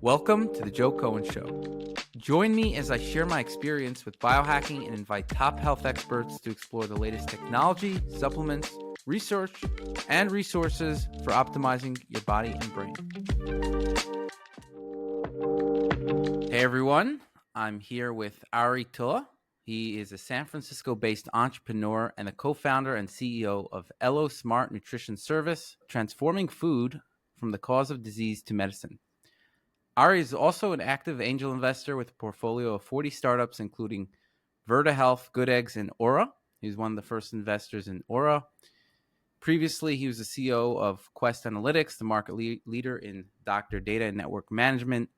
Welcome to the Joe Cohen Show. Join me as I share my experience with biohacking and invite top health experts to explore the latest technology, supplements, research, and resources for optimizing your body and brain. Hey everyone, I'm here with Ari Tulla. He is a San Francisco-based entrepreneur and the co-founder and CEO of Elo Smart Nutrition Service, transforming food from the cause of disease to medicine. Ari is also an active angel investor with a portfolio of 40 startups, including Virta Health, Good Eggs, and Ōura. He's one of the first investors in Ōura. Previously, he was the CEO of Quest Analytics, the market leader in doctor data and network management.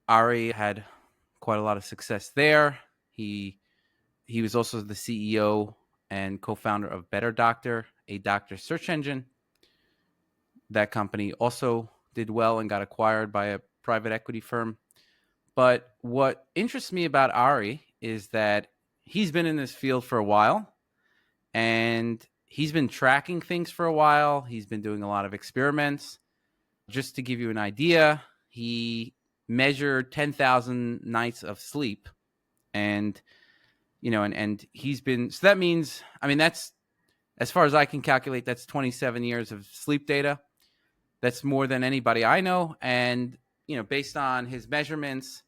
Ari had quite a lot of success there. He was also the CEO and co-founder of Better Doctor, a doctor search engine. That company also did well and got acquired by a private equity firm. But what interests me about Ari is that he's been in this field for a while and he's been tracking things for a while. He's been doing a lot of experiments. Just to give you an idea, he measured 10,000 nights of sleep. And, and he's been, so that means, that's, as far as I can calculate, that's 27 years of sleep data. That's more than anybody I know. And, based on his measurements,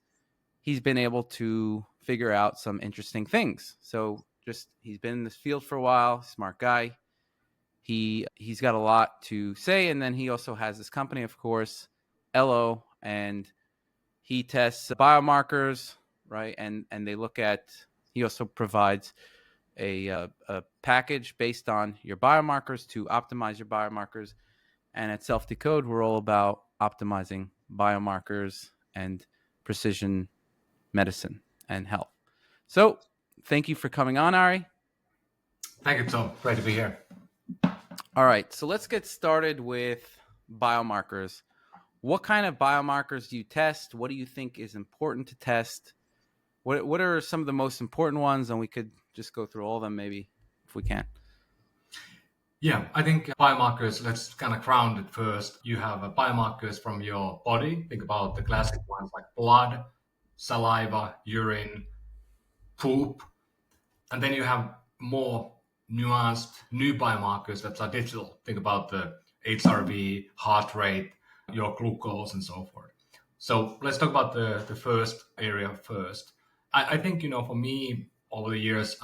he's been able to figure out some interesting things. So he's been in this field for a while, smart guy. He's got a lot to say. And then he also has this company, of course, Elo, and he tests biomarkers, right? And they look at, he also provides a package based on your biomarkers to optimize your biomarkers. And at Self Decode, we're all about optimizing biomarkers and precision medicine and health. So thank you for coming on, Ari. Thank you, Tom. Great to be here. All right. So let's get started with biomarkers. What kind of biomarkers do you test? What do you think is important to test? What are some of the most important ones? And we could just go through all of them maybe if we can. Yeah, I think biomarkers, let's kind of ground it first. You have biomarkers from your body. Think about the classic ones like blood, saliva, urine, poop. And then you have more nuanced new biomarkers that are digital. Think about the HRV, heart rate, your glucose, and so forth. So let's talk about the first area first. I think, for me, over the years,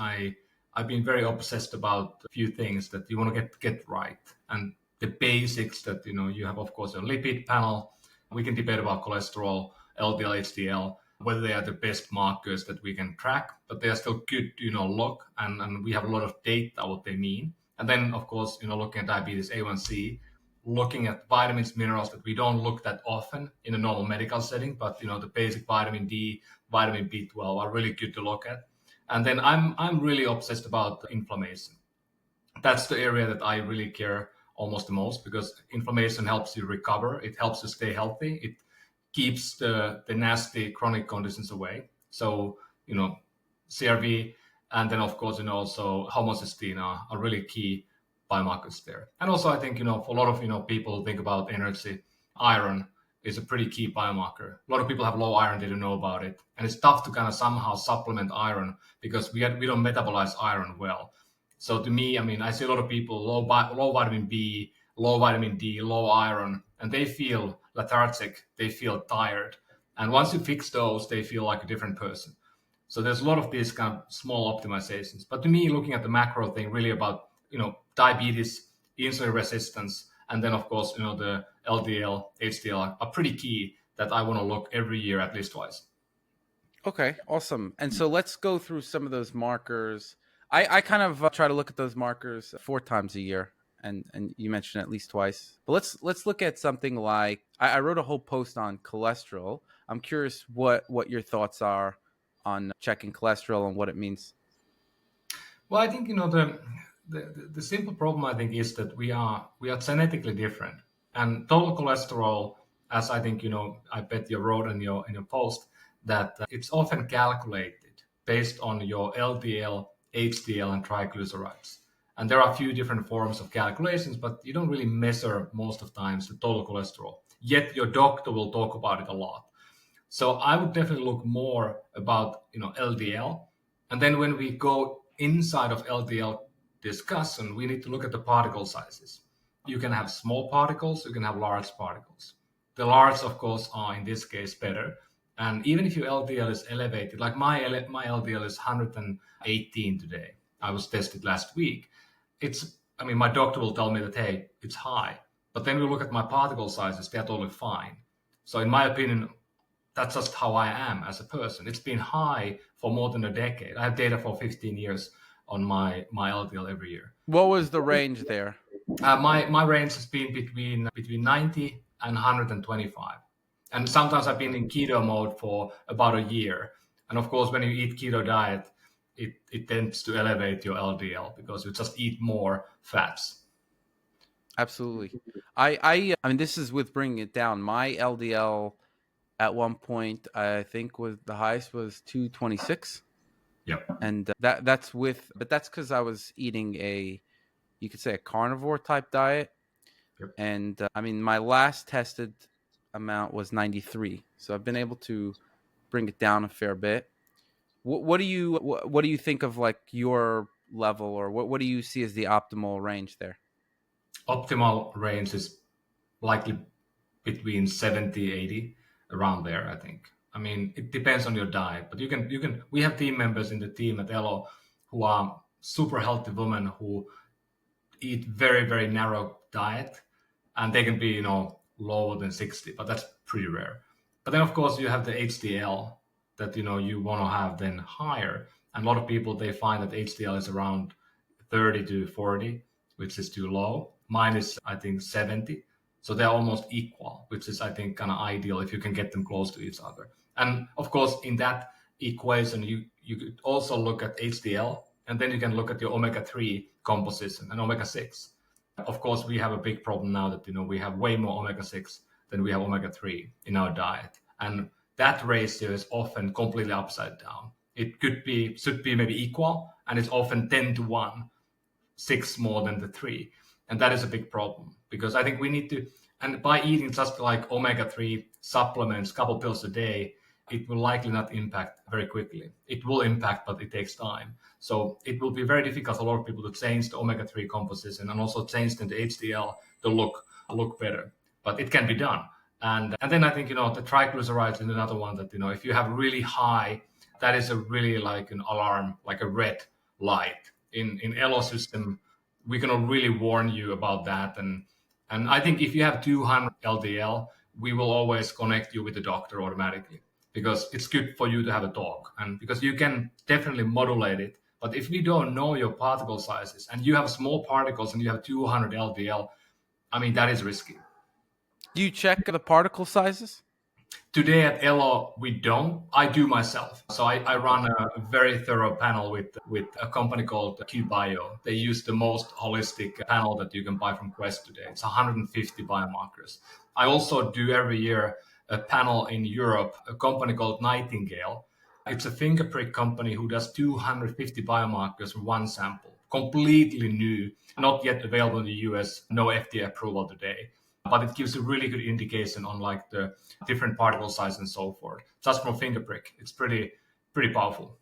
I've been very obsessed about a few things that you want to get right. And the basics that, you have, of course, a lipid panel. We can debate about cholesterol, LDL, HDL, whether they are the best markers that we can track, but they are still good to, look. And we have a lot of data, what they mean. And then, of course, looking at diabetes A1C, looking at vitamins, minerals that we don't look that often in a normal medical setting, but, the basic vitamin D, vitamin B12 are really good to look at. And then I'm really obsessed about inflammation. That's the area that I really care almost the most, because inflammation helps you recover. It helps you stay healthy. It keeps the nasty chronic conditions away. So, CRV, and then of course, also homocysteine are really key biomarkers there. And also I think, for a lot of, people who think about energy, iron is a pretty key biomarker. A lot of people have low iron, they don't know about it. And it's tough to kind of somehow supplement iron because we don't metabolize iron well. So to me, I see a lot of people, low vitamin B, low vitamin D, low iron, and they feel lethargic, they feel tired. And once you fix those, they feel like a different person. So there's a lot of these kind of small optimizations. But to me, looking at the macro thing, really about, diabetes, insulin resistance, and then of course, the LDL, HDL are pretty key that I want to look every year at least twice. Okay, awesome. And so let's go through some of those markers. I kind of try to look at those markers 4 times a year, and you mentioned at least twice. But let's look at something like, I wrote a whole post on cholesterol. I'm curious what your thoughts are on checking cholesterol and what it means. Well, I think, the simple problem, I think, is that we are genetically different. And total cholesterol, as I think, I bet you wrote in your post, that it's often calculated based on your LDL, HDL, and triglycerides. And there are a few different forms of calculations, but you don't really measure most of times the total cholesterol. yet your doctor will talk about it a lot. So I would definitely look more about LDL, and then when we go inside of LDL discussion, we need to look at the particle sizes. You can have small particles, you can have large particles. The large, of course, are in this case better. And even if your LDL is elevated, like my LDL is 118 today. I was tested last week. My doctor will tell me that, hey, it's high. But then we look at my particle sizes, they're totally fine. So in my opinion, that's just how I am as a person. It's been high for more than a decade. I have data for 15 years on my LDL every year. What was the range there? My range has been between 90 and 125. And sometimes I've been in keto mode for about a year. And of course, when you eat keto diet, it tends to elevate your LDL because you just eat more fats. Absolutely. I mean, this is with bringing it down. My LDL at one point, I think was the highest was 226. Yep. And that's because I was eating you could say a carnivore type diet. Yep. And I mean, my last tested amount was 93. So I've been able to bring it down a fair bit. What do you think of like your level, or what do you see as the optimal range there? Optimal range is likely between 70, 80, around there, I think. I mean, it depends on your diet, but we have team members in the team at Elo who are super healthy women who eat very, very narrow diet, and they can be, lower than 60, but that's pretty rare. But then, of course, you have the HDL that, you want to have then higher. And a lot of people, they find that HDL is around 30 to 40, which is too low. Mine is, I think, 70. So they're almost equal, which is, I think, kind of ideal if you can get them close to each other. And of course, in that equation, you could also look at HDL, and then you can look at your omega-3 composition and omega-6. Of course, we have a big problem now that we have way more omega-6 than we have omega-3 in our diet, and that ratio is often completely upside down. It should be maybe equal, and it's often 10 to 1, 6 more than the 3, and that is a big problem because I think we need to. And by eating just like omega-3 supplements, couple pills a day, it will likely not impact very quickly. It will impact, but it takes time. So it will be very difficult for a lot of people to change the omega-3 composition and also change the HDL to look better. But it can be done. And then I think, the triglycerides is another one that, if you have really high, that is a really like an alarm, like a red light. In Elo system, we can really warn you about that. And I think if you have 200 LDL, we will always connect you with the doctor automatically, because it's good for you to have a talk, and because you can definitely modulate it. But if we don't know your particle sizes and you have small particles and you have 200 LDL, I mean, that is risky. Do you check the particle sizes? Today at Elo, we don't. I do myself. So I run a very thorough panel with a company called QBio. They use the most holistic panel that you can buy from Quest today. It's 150 biomarkers. I also do every year a panel in Europe, a company called Nightingale. It's a finger prick company who does 250 biomarkers from one sample, completely new, not yet available in the US, no FDA approval today. But it gives a really good indication on like the different particle size and so forth. Just from finger prick, it's pretty powerful.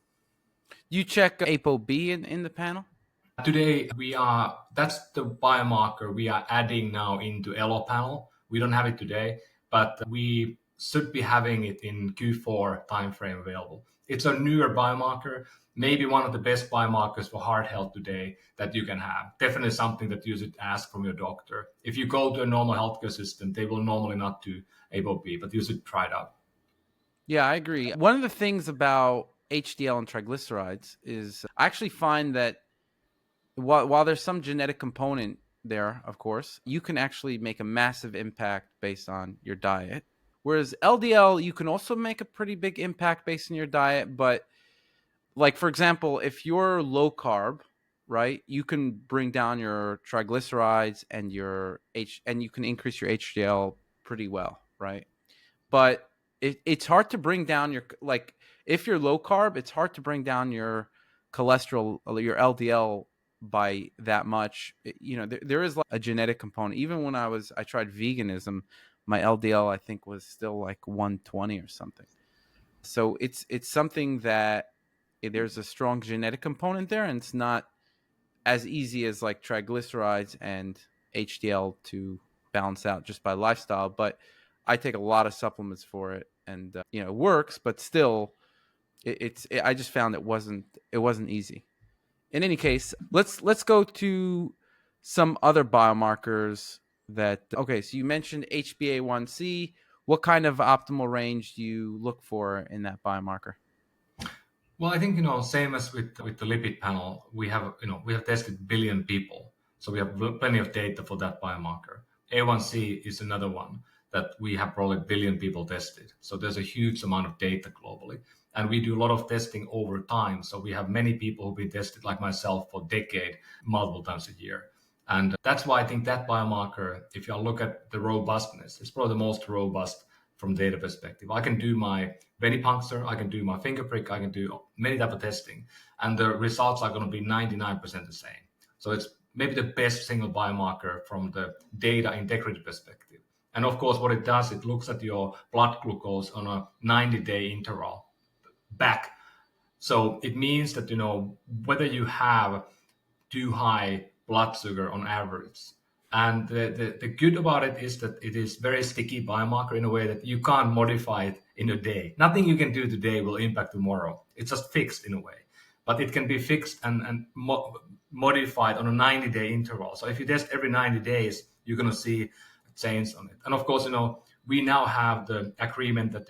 You check ApoB in the panel? Today that's the biomarker we are adding now into Elo panel. We don't have it today, but we should be having it in Q4 timeframe available. It's a newer biomarker, maybe one of the best biomarkers for heart health today that you can have. Definitely something that you should ask from your doctor. If you go to a normal healthcare system, they will normally not do ApoB, but you should try it out. Yeah, I agree. One of the things about HDL and triglycerides is I actually find that while there's some genetic component there, of course, you can actually make a massive impact based on your diet. Whereas LDL, you can also make a pretty big impact based on your diet. But like, for example, if you're low carb, right, you can bring down your triglycerides and and you can increase your HDL pretty well, right? But it's hard to bring down your, like, if you're low carb, it's hard to bring down your cholesterol, your LDL by that much. There is like a genetic component. Even when I tried veganism, my LDL I think was still like 120 or something. So it's something that there's a strong genetic component there, and it's not as easy as like triglycerides and HDL to balance out just by lifestyle. But I take a lot of supplements for it, and it works, but still, I just found it wasn't easy. In any case, let's go to some other biomarkers that. Okay, so you mentioned HbA1c. What kind of optimal range do you look for in that biomarker? Well, I think, same as with the lipid panel, we have tested billion people, so we have plenty of data for that biomarker. A1C is another one that we have probably billion people tested. So there's a huge amount of data globally, and we do a lot of testing over time. So we have many people who've been tested, like myself, for a decade, multiple times a year. And that's why I think that biomarker, if you look at the robustness, it's probably the most robust from data perspective. I can do my venipuncture, I can do my finger prick, I can do many type of testing, and the results are going to be 99% the same. So it's maybe the best single biomarker from the data integrity perspective. And of course, what it does, it looks at your blood glucose on a 90-day interval back. So it means that, whether you have too high blood sugar on average. And the good about it is that it is very sticky biomarker in a way that you can't modify it in a day. Nothing you can do today will impact tomorrow. It's just fixed in a way. But it can be fixed and modified on a 90-day interval. So if you test every 90 days, you're going to see a change on it. And of course, we now have the agreement that,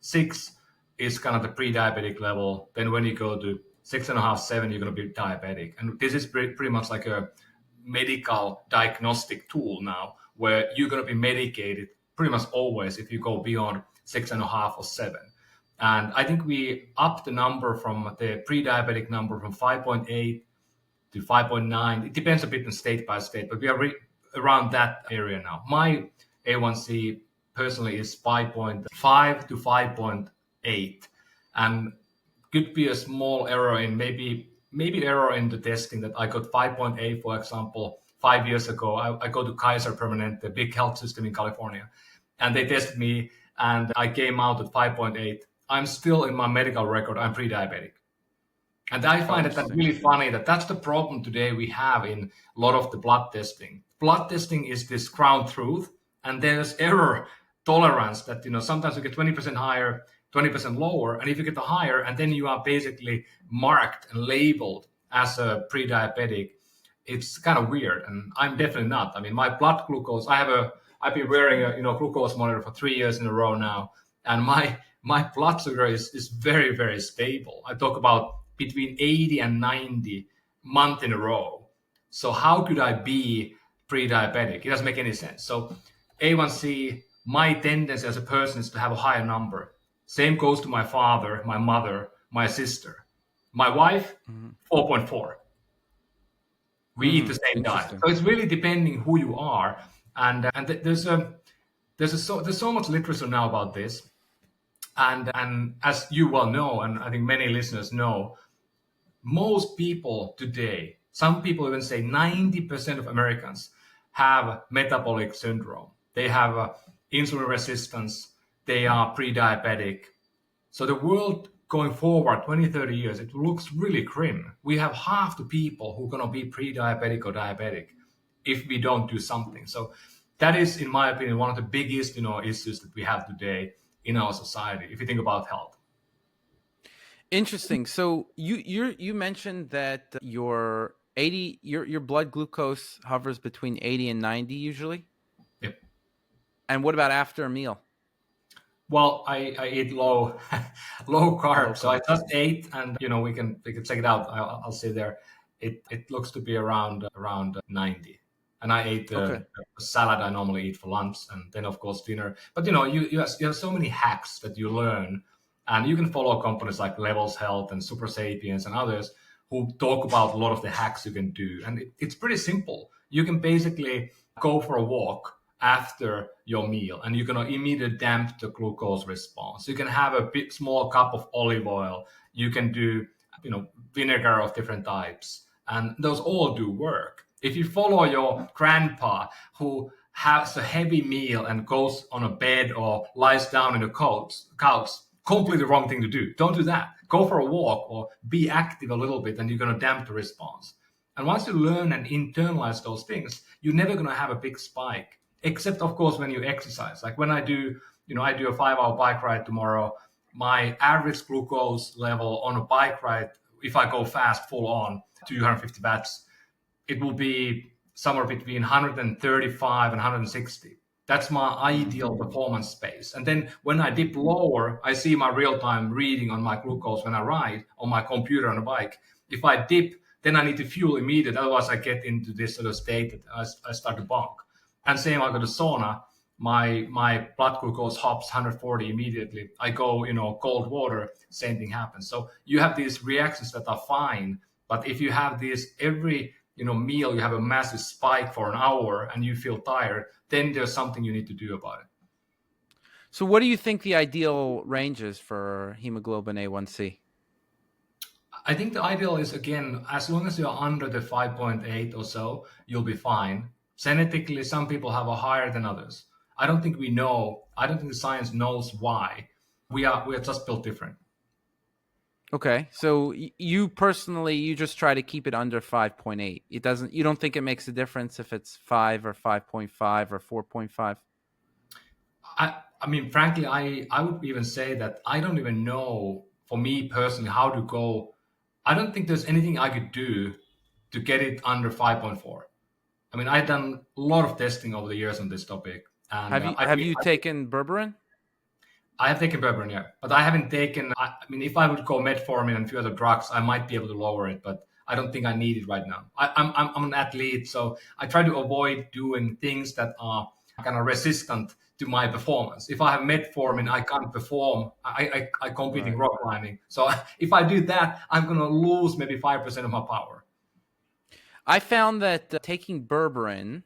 6 is kind of the pre-diabetic level. Then when you go to 6.5, 7, you're going to be diabetic. And this is pretty much like a medical diagnostic tool now, where you're going to be medicated pretty much always if you go beyond 6.5 or 7. And I think we upped the number from the pre-diabetic number from 5.8 to 5.9. It depends a bit on state by state, but we are around that area now. My A1C personally is 5.5 to 5.8, and could be a small error in maybe error in the testing that I got 5.8, for example, 5 years ago. I go to Kaiser Permanente, the big health system in California, and they tested me, and I came out at 5.8. I'm still in my medical record, I'm pre-diabetic. And I find that that's really funny, that's the problem today we have in a lot of the blood testing. Blood testing is this ground truth, and there's error tolerance that, sometimes you get 20% higher, 20% lower, and if you get the higher, and then you are basically marked and labeled as a pre-diabetic, it's kind of weird, and I'm definitely not. I mean, my blood glucose, I've been wearing a glucose monitor for 3 years in a row now, and my blood sugar is very, very stable. I talk about between 80 and 90 month in a row. So how could I be pre-diabetic? It doesn't make any sense. So A1C, my tendency as a person is to have a higher number. Same goes to my father, my mother, my sister. My wife, 4.4. We eat the same diet. So it's really depending who you are. And there's so much literature now about this. And as you well know, and I think many listeners know, most people today, some people even say 90% of Americans have metabolic syndrome. They have insulin resistance. They are pre-diabetic. So the world going forward 20, 30 years, it looks really grim. We have half the people who are going to be pre-diabetic or diabetic if we don't do something. So that is, in my opinion, one of the biggest issues that we have today in our society, if you think about health. Interesting. So you mentioned that your blood glucose hovers between 80 and 90 usually? Yep. And what about after a meal? Well, I eat low carb. So I just ate, and we can check it out. I'll say there, it looks to be around 90. And I ate a salad I normally eat for lunch, and then of course dinner. But you have so many hacks that you learn, and you can follow companies like Levels Health and Super Sapiens and others who talk about a lot of the hacks you can do. And it's pretty simple. You can basically go for a walk after your meal, and you're going to immediately damp the glucose response. You can have a small cup of olive oil. You can do vinegar of different types, and those all do work. If you follow your grandpa who has a heavy meal and goes on a bed or lies down in a couch, completely wrong thing to do. Don't do that. Go for a walk or be active a little bit, and you're going to damp the response. And once you learn and internalize those things, you're never going to have a big spike, except of course when you exercise. Like when I do a 5-hour bike ride tomorrow, my average glucose level on a bike ride, if I go fast, full on, 250 watts, it will be somewhere between 135 and 160. That's my ideal performance space. And then when I dip lower, I see my real-time reading on my glucose when I ride on my computer on a bike. If I dip, then I need to fuel immediately. Otherwise, I get into this sort of state that I start to bonk. And same, I go to sauna, my blood glucose hops 140 immediately. I go, cold water, same thing happens. So you have these reactions that are fine. But if you have this every meal, you have a massive spike for an hour and you feel tired, then there's something you need to do about it. So what do you think the ideal range is for hemoglobin A1C? I think the ideal is, again, as long as you're under the 5.8 or so, you'll be fine. Genetically, some people have a higher than others. I don't think the science knows why. We are just built different. Okay, so you personally, you just try to keep it under 5.8. You don't think it makes a difference if it's 5 or 5.5 or 4.5? I mean, frankly, I would even say that I don't even know, for me personally, how to go. I don't think there's anything I could do to get it under 5.4. I mean, I've done a lot of testing over the years on this topic. And have you taken berberine? I have taken berberine, yeah, but I haven't taken. I mean, if I would go metformin and a few other drugs, I might be able to lower it, but I don't think I need it right now. I'm an athlete, so I try to avoid doing things that are kind of resistant to my performance. If I have metformin, I can't perform. I compete in rock climbing, so if I do that, I'm gonna lose maybe 5% of my power. I found that taking berberine,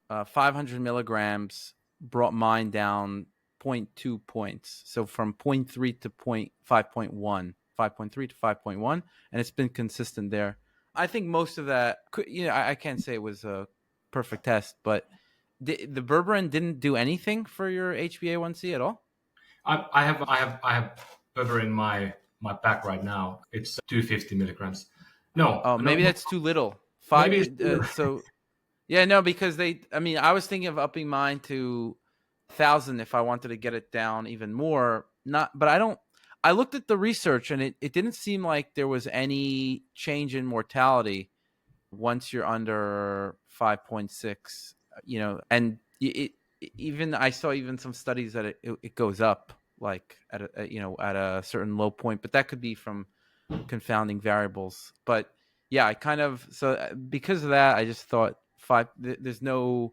500 milligrams, brought mine down 0.2 points. So from 0.3 to 5.1, 5.3 to 5.1, and it's been consistent there. I think most of that, I can't say it was a perfect test, but the berberine didn't do anything for your HbA1c at all? I have berberine in my pack right now. It's 250 milligrams. Maybe that's too little. Yeah, no, because I was thinking of upping mine to 1,000 if I wanted to get it down even more. I looked at the research and it didn't seem like there was any change in mortality once you're under 5.6, and I saw even some studies that it goes up like at a certain low point, but that could be from confounding variables. But yeah, because of that, I just thought there's no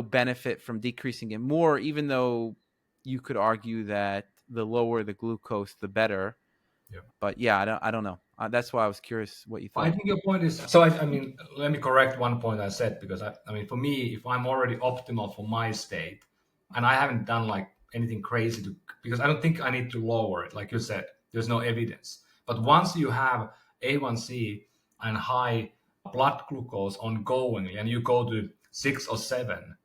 benefit from decreasing it more, even though you could argue that the lower the glucose, the better. Yeah. But yeah, I don't know. That's why I was curious what you thought. I think your point is, so I mean, let me correct one point I said, because I mean, for me, if I'm already optimal for my state and I haven't done like anything crazy because I don't think I need to lower it. Like you said, there's no evidence. But once you have A1C and high blood glucose ongoingly and you go to 6 or 7,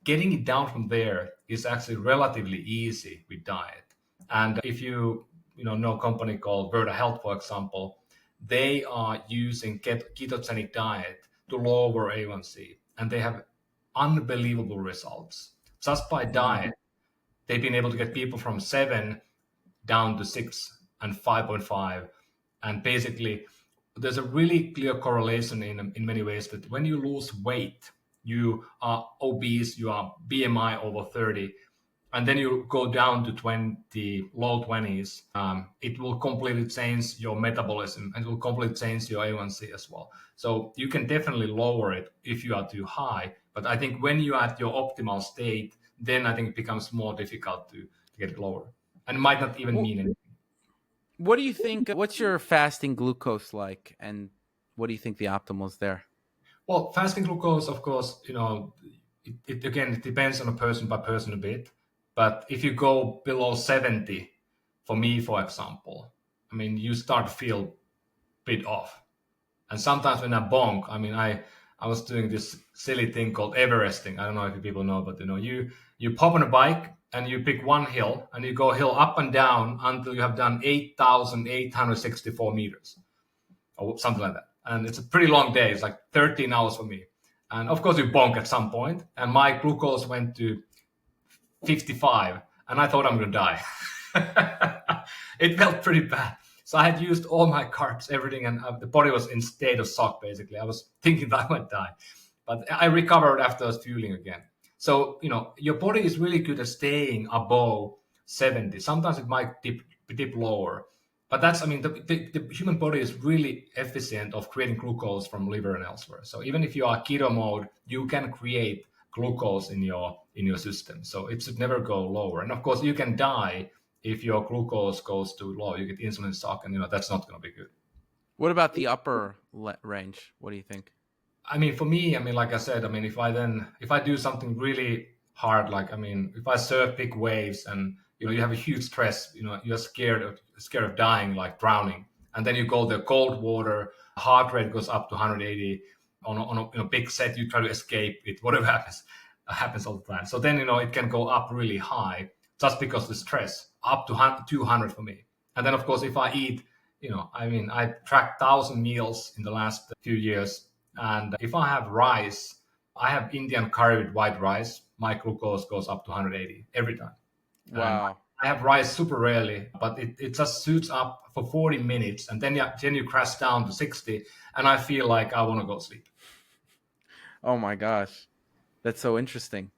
getting it down from there is actually relatively easy with diet. And if you know a company called Virta Health, for example, they are using ketogenic diet to lower A1C, and they have unbelievable results. Just by diet, they've been able to get people from 7 down to 6 and 5.5. And basically, there's a really clear correlation in many ways that when you lose weight, you are obese, you are BMI over 30, and then you go down to low 20s, it will completely change your metabolism and it will completely change your A1C as well. So you can definitely lower it if you are too high. But I think when you are at your optimal state, then I think it becomes more difficult to get it lower. And it might not even mean anything. What do you think? What's your fasting glucose like? And what do you think the optimal is there? Well, fasting glucose, of course, it depends on a person by person a bit. But if you go below 70, for me, for example, I mean, you start to feel a bit off. And sometimes when I bonk, I mean, I I was doing this silly thing called Everesting. I don't know if people know, but you pop on a bike and you pick one hill and you go hill up and down until you have done 8,864 meters or something like that. And it's a pretty long day. It's like 13 hours for me. And of course you bonk at some point, and my glucose went to 55, and I thought I'm going to die. It felt pretty bad. So I had used all my carbs, everything, and the body was in state of shock, basically. I was thinking that I might die. But I recovered after I was fueling again. So, your body is really good at staying above 70. Sometimes it might dip lower. But the human body is really efficient of creating glucose from liver and elsewhere. So even if you are keto mode, you can create glucose in your system. So it should never go lower. And of course, you can die if your glucose goes too low. You get insulin shock, and that's not going to be good. What about the upper range? What do you think? For me, like I said, if I do something really hard, if I surf big waves and you have a huge stress, you're scared of dying, like drowning, and then you go the cold water, heart rate goes up to 180 on a big set, you try to escape it, whatever happens all the time. So then it can go up really high just because the stress, up to 200 for me. And then of course if I eat, I tracked 1,000 meals in the last few years. And if I have rice, I have Indian curry with white rice, my glucose goes up to 180 every time. Wow. I have rice super rarely, but it just suits up for 40 minutes. And then you crash down to 60, and I feel like I want to go sleep. Oh my gosh. That's so interesting.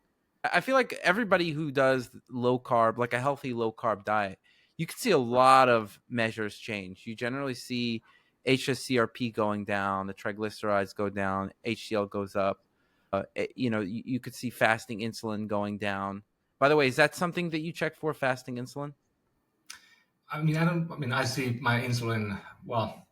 I feel like everybody who does low carb, like a healthy low carb diet, you can see a lot of measures change. You generally see HSCRP going down, the triglycerides go down, HDL goes up. You could see fasting insulin going down. By the way, is that something that you check for, fasting insulin? I see my insulin. Well,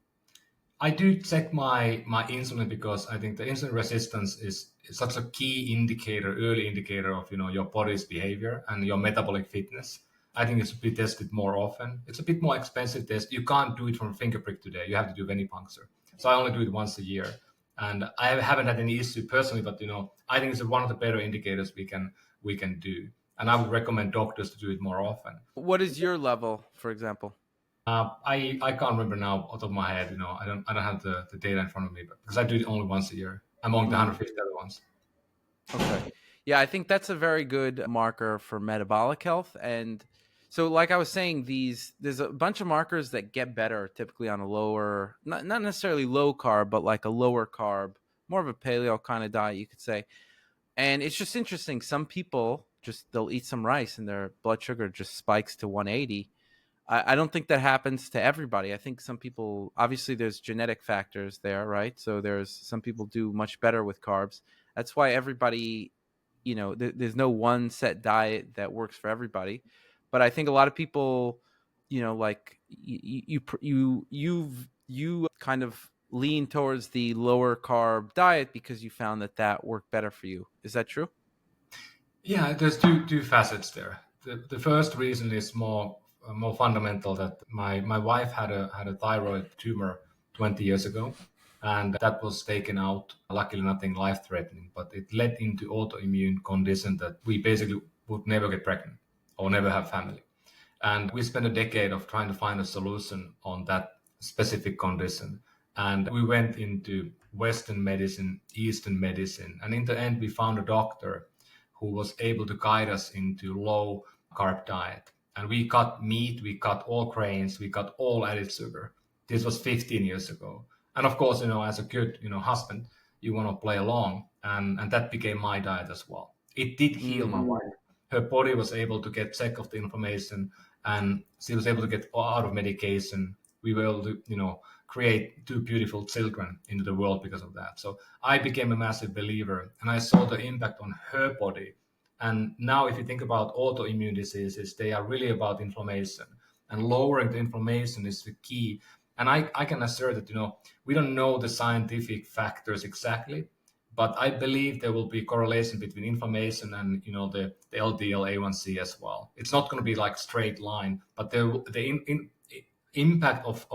I do check my insulin because I think the insulin resistance is such a key indicator, early indicator of your body's behavior and your metabolic fitness. I think it should be tested more often. It's a bit more expensive test. You can't do it from a finger prick today. You have to do venipuncture. So I only do it once a year. And I haven't had any issue personally, but I think it's one of the better indicators we can do. And I would recommend doctors to do it more often. What is your level, for example? I can't remember now out of my head. I don't have the data in front of me, but because I do it only once a year among the 150 other ones. Okay. Yeah, I think that's a very good marker for metabolic health. And so, like I was saying, there's a bunch of markers that get better typically on a lower, not necessarily low carb, but like a lower carb, more of a paleo kind of diet, you could say. And it's just interesting. Some people they'll eat some rice and their blood sugar just spikes to 180. I don't think that happens to everybody. I think some people, obviously there's genetic factors there, right? So there's some people do much better with carbs. That's why everybody, there's no one set diet that works for everybody. But I think a lot of people, like you kind of lean towards the lower carb diet because you found that worked better for you. Is that true? Yeah, there's two facets there. The first reason is more fundamental, that my wife had a thyroid tumor 20 years ago, and that was taken out. Luckily, nothing life-threatening, but it led into autoimmune condition that we basically would never get pregnant or never have family. And we spent a decade of trying to find a solution on that specific condition. And we went into Western medicine, Eastern medicine, and in the end, we found a doctor who was able to guide us into low carb diet. And we cut meat, we cut all grains, we cut all added sugar. This was 15 years ago. And of course, as a good, husband, you want to play along. And that became my diet as well. It did heal my wife. Her body was able to get sick of the inflammation, and she was able to get out of medication. We were able to, create two beautiful children into the world because of that. So I became a massive believer, and I saw the impact on her body. And now if you think about autoimmune diseases, they are really about inflammation, and lowering the inflammation is the key. And I can assert that, we don't know the scientific factors exactly, but I believe there will be correlation between inflammation and, the LDL A1C as well. It's not going to be like straight line, but the impact of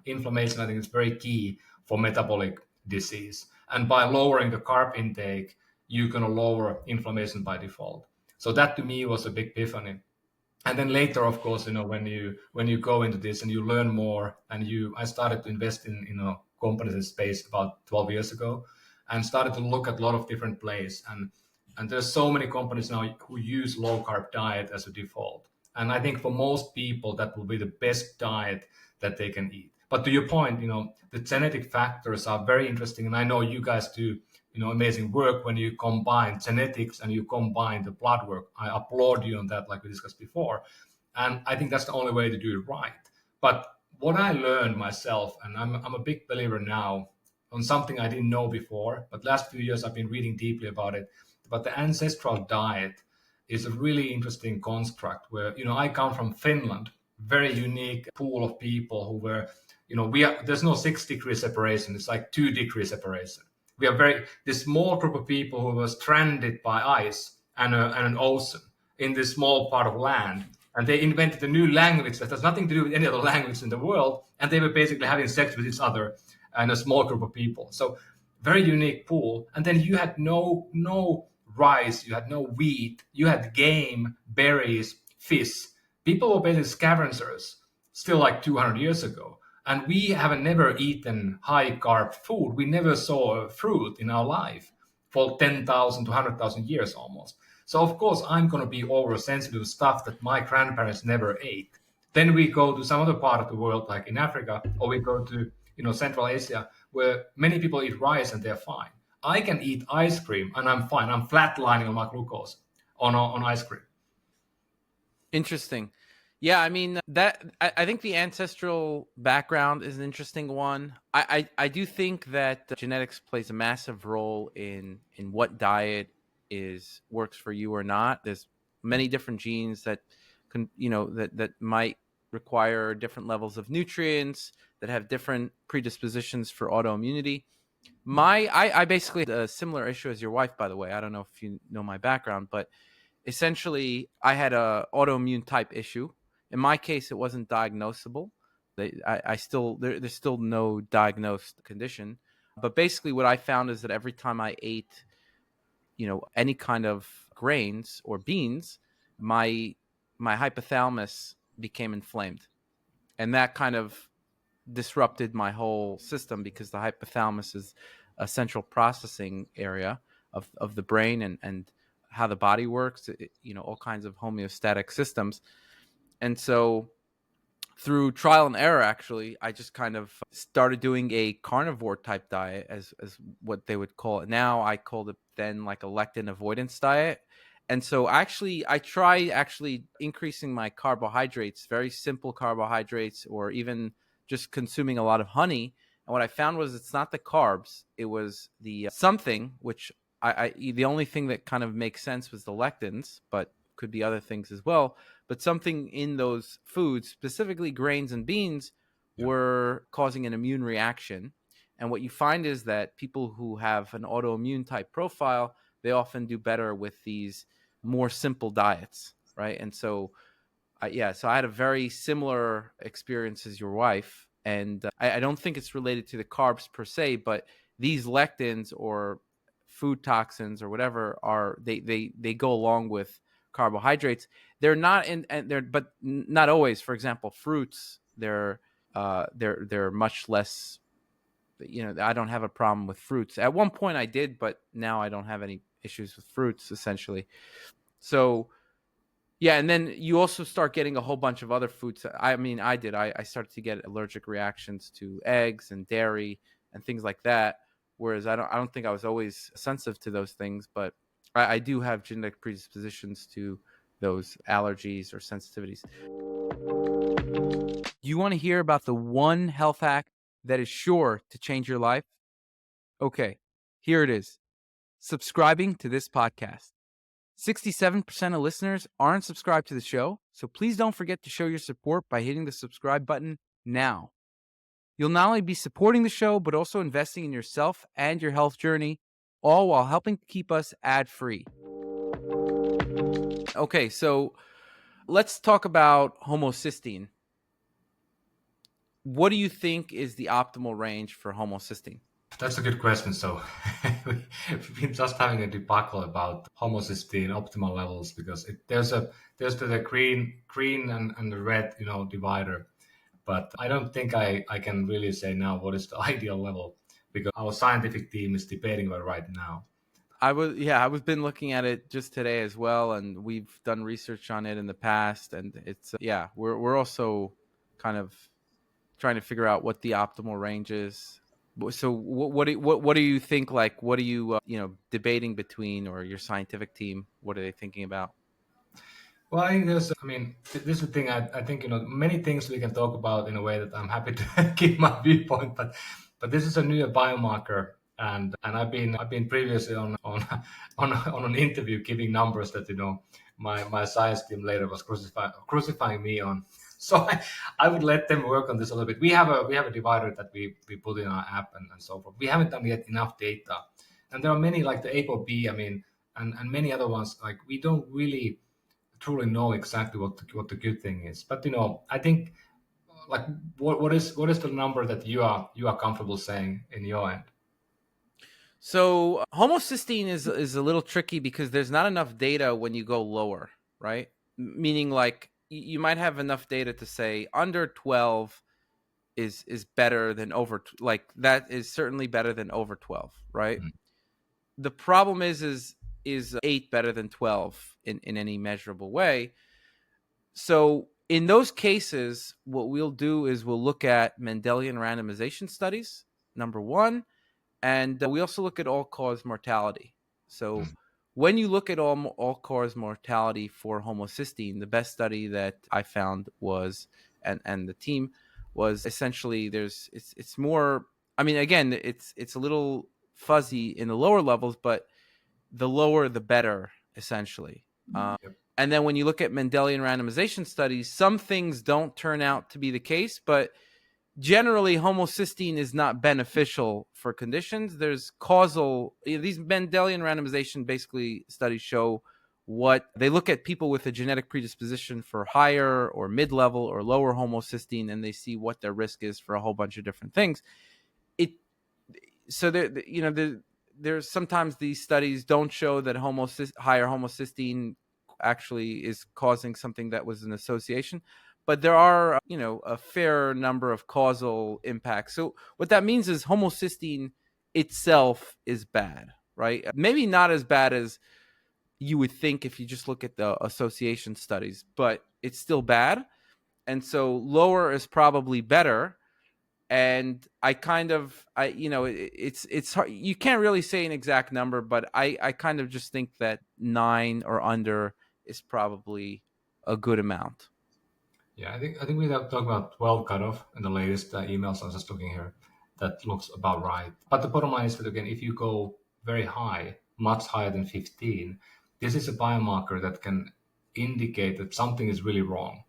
inflammation, I think, is very key for metabolic disease. And by lowering the carb intake, you're going to lower inflammation by default. So that to me was a big epiphany. And then later, of course, when you go into this and you learn more, and I started to invest in companies in space about 12 years ago, and started to look at a lot of different plays. And there's so many companies now who use low carb diet as a default. And I think for most people, that will be the best diet that they can eat. But to your point, the genetic factors are very interesting. And I know you guys do, amazing work when you combine genetics and you combine the blood work. I applaud you on that, like we discussed before. And I think that's the only way to do it right. But what I learned myself, and I'm a big believer now on something I didn't know before, but last few years I've been reading deeply about it. But the ancestral diet is a really interesting construct where, I come from Finland, very unique pool of people who were, there's no 6 degree separation. It's like 2 degree separation. We are this small group of people who were stranded by ice and an ocean in this small part of land. And they invented a new language that has nothing to do with any other language in the world. And they were basically having sex with each other and a small group of people. So very unique pool. And then you had no rice, you had no wheat, you had game, berries, fish. People were basically scavengers still like 200 years ago. And we have never eaten high carb food. We never saw a fruit in our life for 10,000 to 100,000 years almost. So of course I'm going to be oversensitive to stuff that my grandparents never ate. Then we go to some other part of the world, like in Africa, or we go to Central Asia, where many people eat rice and they're fine. I can eat ice cream and I'm fine. I'm flatlining on my glucose on ice cream. Interesting. Yeah, I mean, I think the ancestral background is an interesting one. I do think that genetics plays a massive role in what diet works for you or not. There's many different genes that can, that might require different levels of nutrients, that have different predispositions for autoimmunity. I basically had a similar issue as your wife, by the way. I don't know if you know my background, but essentially I had a autoimmune type issue. In my case, it wasn't diagnosable. There's still no diagnosed condition. But basically what I found is that every time I ate, any kind of grains or beans, my hypothalamus became inflamed. And that kind of disrupted my whole system, because the hypothalamus is a central processing area of the brain and how the body works, all kinds of homeostatic systems. And so through trial and error, actually, I just kind of started doing a carnivore type diet, as what they would call it. Now I called it then like a lectin avoidance diet. And so actually I try increasing my carbohydrates, very simple carbohydrates, or even just consuming a lot of honey. And what I found was it's not the carbs, it was the something, which the only thing that kind of makes sense was the lectins, but could be other things as well. But something in those foods, specifically grains and beans, were causing an immune reaction. And what you find is that people who have an autoimmune type profile, they often do better with these more simple diets, right? And so, so I had a very similar experience as your wife. And I don't think it's related to the carbs per se, but these lectins or food toxins or whatever they go along with carbohydrates. They're not but not always. For example, fruits, they're much less. I don't have a problem with fruits. At one point I did, but now I don't have any issues with fruits, essentially. So yeah, and then you also start getting a whole bunch of other foods. I mean, I did. I started to get allergic reactions to eggs and dairy and things like that. Whereas I don't think I was always sensitive to those things, but I do have genetic predispositions to those allergies or sensitivities. Do you want to hear about the one health hack that is sure to change your life? Okay, here it is. Subscribing to this podcast. 67% of listeners aren't subscribed to the show, so please don't forget to show your support by hitting the subscribe button now. You'll not only be supporting the show, but also investing in yourself and your health journey, all while helping to keep us ad-free. Okay, so let's talk about homocysteine. What do you think is the optimal range for homocysteine? That's a good question. So we've been just having a debacle about homocysteine optimal levels because there's the green and the red, divider. But I don't think I can really say now what is the ideal level because our scientific team is debating about it right now. I was been looking at it just today as well, and we've done research on it in the past, and it's we're also kind of trying to figure out what the optimal range is. So what do you think? Like, what are you debating between, or your scientific team? What are they thinking about? Well, I think this is the thing. I think, many things we can talk about in a way that I'm happy to keep my viewpoint, but this is a new biomarker, and I've been previously on an interview giving numbers that, my science team later was crucifying me on. So I would let them work on this a little bit. We have a divider that we put in our app and so forth. We haven't done yet enough data, and there are many like the ApoB, and many other ones. Like we don't really truly know exactly what the good thing is. But I think, like, what is the number that you are comfortable saying in your end? So homocysteine is a little tricky because there's not enough data when you go lower, right? Meaning, like, you might have enough data to say under 12 is better than over, like, that is certainly better than over 12, right? Mm. The problem is 8 better than 12 in any measurable way? So in those cases, what we'll do is we'll look at Mendelian randomization studies, number one, and we also look at all-cause mortality. So Mm. when you look at all-cause mortality for homocysteine, the best study that I found was, and the team was, essentially, it's more, I mean, again, it's a little fuzzy in the lower levels, but the lower the better, essentially. Yep. And then when you look at Mendelian randomization studies, some things don't turn out to be the case, but generally homocysteine is not beneficial for conditions. There's causal, these Mendelian randomization basically studies show what they look at: people with a genetic predisposition for higher or mid-level or lower homocysteine, and they see what their risk is for a whole bunch of different things. It so there's sometimes these studies don't show that higher homocysteine actually is causing something that was an association, but there are a fair number of causal impacts. So what that means is homocysteine itself is bad, right? Maybe not as bad as you would think if you just look at the association studies, but it's still bad. And so lower is probably better. And it's hard, you can't really say an exact number, but I kind of just think that 9 or under is probably a good amount. Yeah, I think we have talked about 12 cutoff in the latest emails. I was just looking here. That looks about right. But the bottom line is that, again, if you go very high, much higher than 15, this is a biomarker that can indicate that something is really wrong.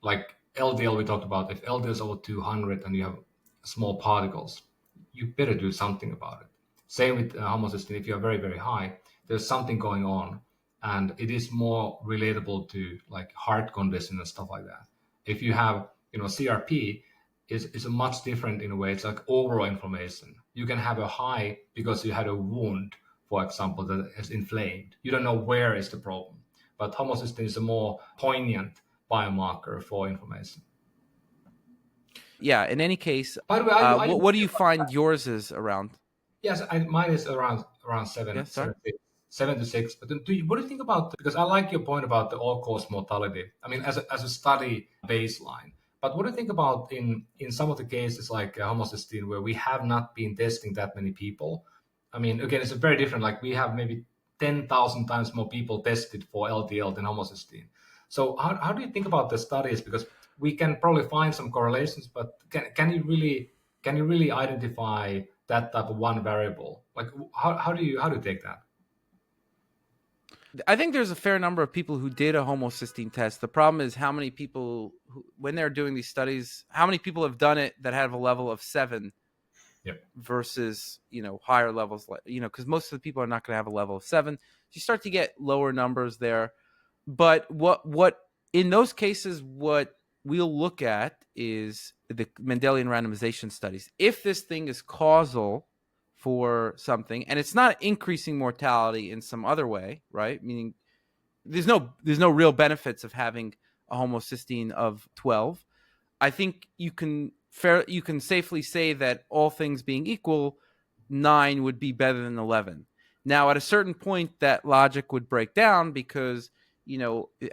Like LDL, we talked about. If LDL is over 200 and you have small particles, you better do something about it. Same with homocysteine. If you are very, very high, there's something going on, and it is more relatable to like heart condition and stuff like that. If you have, CRP, is a much different in a way. It's like overall inflammation. You can have a high because you had a wound, for example, that is inflamed. You don't know where is the problem. But homocysteine is a more poignant biomarker for inflammation. Yeah, in any case, By the way, are you what do you find yours is around? Yes, mine is around Yeah, sorry. 7 to 6. But then what do you think about? Because I like your point about the all-cause mortality. I mean, as a study baseline. But what do you think about in some of the cases like homocysteine, where we have not been testing that many people? I mean, again, it's a very different. Like we have maybe 10,000 times more people tested for LDL than homocysteine. So how do you think about the studies? Because we can probably find some correlations, but can you really identify that type of one variable? Like how do you take that? I think there's a fair number of people who did a homocysteine test. The problem is how many people, when they're doing these studies, how many people have done it that have a level of 7 Yep. versus higher levels, because most of the people are not going to have a level of 7. You start to get lower numbers there. But what in those cases, what we'll look at is the Mendelian randomization studies. If this thing is causal, for something, and it's not increasing mortality in some other way, right? Meaning there's no real benefits of having a homocysteine of 12. I think you can safely say that all things being equal, 9 would be better than 11. Now, at a certain point, that logic would break down because,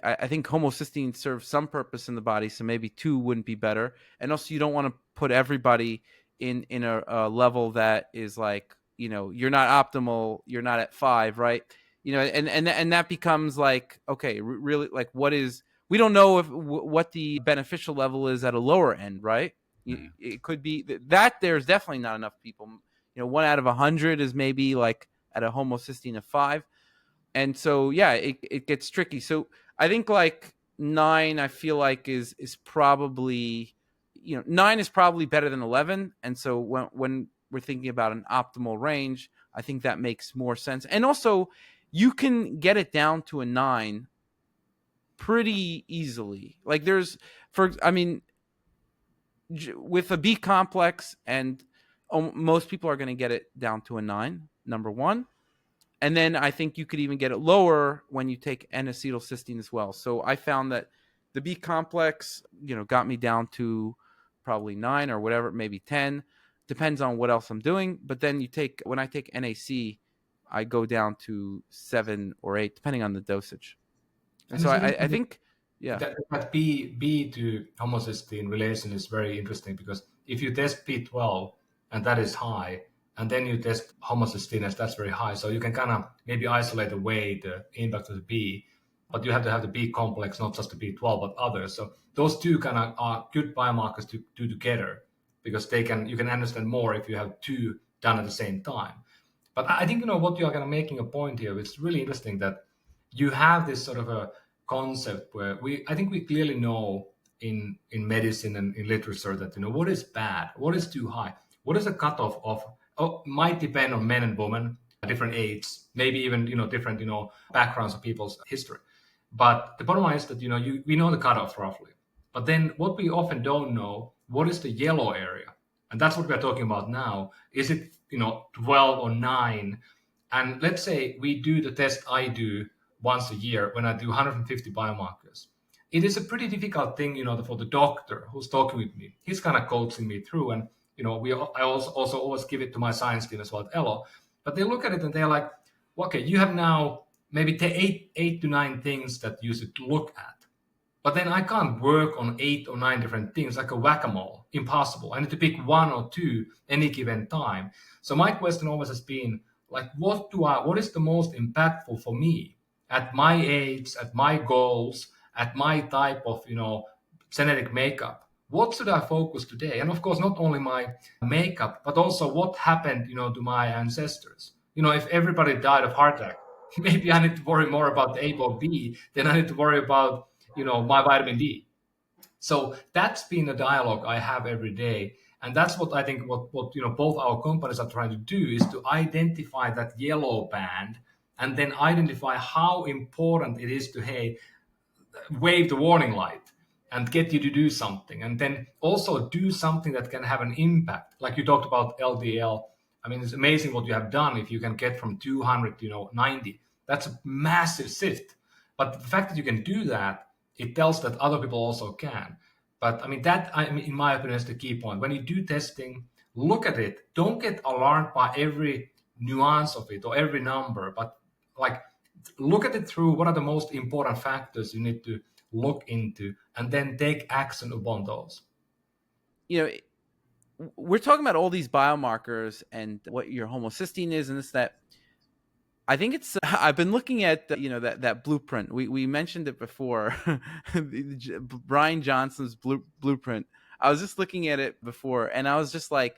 I think homocysteine serves some purpose in the body, so maybe 2 wouldn't be better. And also, you don't want to put everybody in a level that is like, you're not optimal, you're not at 5, right? And that becomes like, okay, really, like, we don't know what the beneficial level is at a lower end, right? It could be that there's definitely not enough people. 1 out of 100 is maybe like at a homocysteine of 5, and so yeah, it gets tricky. So I think like 9, I feel like is probably 9 is probably better than 11, and so when we're thinking about an optimal range, I think that makes more sense. And also, you can get it down to a 9 pretty easily. Like with a B complex, and most people are going to get it down to a 9, number one. And then I think you could even get it lower when you take N-acetylcysteine as well. So I found that the B complex, got me down to probably 9 or whatever, maybe 10. Depends on what else I'm doing. But then when I take NAC, I go down to 7 or 8, depending on the dosage. And so I think, yeah. That B to homocysteine relation is very interesting, because if you test B12 and that is high, and then you test homocysteine as that's very high, so you can kind of maybe isolate away the impact of the B, but you have to have the B complex, not just the B12, but others. So those two kind of are good biomarkers to do together, because you can understand more if you have two done at the same time. But I think, what you are kind of making a point here, it's really interesting that you have this sort of a concept where I think we clearly know in medicine and in literature that, what is bad, what is too high, what is the cutoff of, might depend on men and women, different ages, maybe even, different, backgrounds of people's history. But the bottom line is that, we know the cutoff roughly. But then what we often don't know, what is the yellow area? And that's what we're talking about now. Is it, 12 or 9? And let's say we do the test I do once a year when I do 150 biomarkers. It is a pretty difficult thing, for the doctor who's talking with me. He's kind of coaching me through, and I also always give it to my science team as well at Elo. But they look at it and they're like, okay, you have now maybe 8 to 9 things that you should look at. But then I can't work on 8 or 9 different things like a whack-a-mole. Impossible. I need to pick 1 or 2 any given time. So my question always has been, like, what is the most impactful for me at my age, at my goals, at my type of, genetic makeup? What should I focus today? And of course, not only my makeup, but also what happened, to my ancestors. If everybody died of heart attack, maybe I need to worry more about the A or B than I need to worry about, my vitamin D. So that's been a dialogue I have every day. And that's what I think what both our companies are trying to do, is to identify that yellow band, and then identify how important it is to, hey, wave the warning light and get you to do something, and then also do something that can have an impact. Like you talked about LDL. I mean, it's amazing what you have done. If you can get from 200 to 90, that's a massive shift. But the fact that you can do that, it tells that other people also can. But I mean, in my opinion, is the key point. When you do testing, look at it. Don't get alarmed by every nuance of it or every number, but like, look at it through what are the most important factors you need to look into, and then take action upon those. We're talking about all these biomarkers and what your homocysteine is and this, that. I think I've been looking at, that blueprint. We mentioned it before, Brian Johnson's blueprint. I was just looking at it before, and I was just like,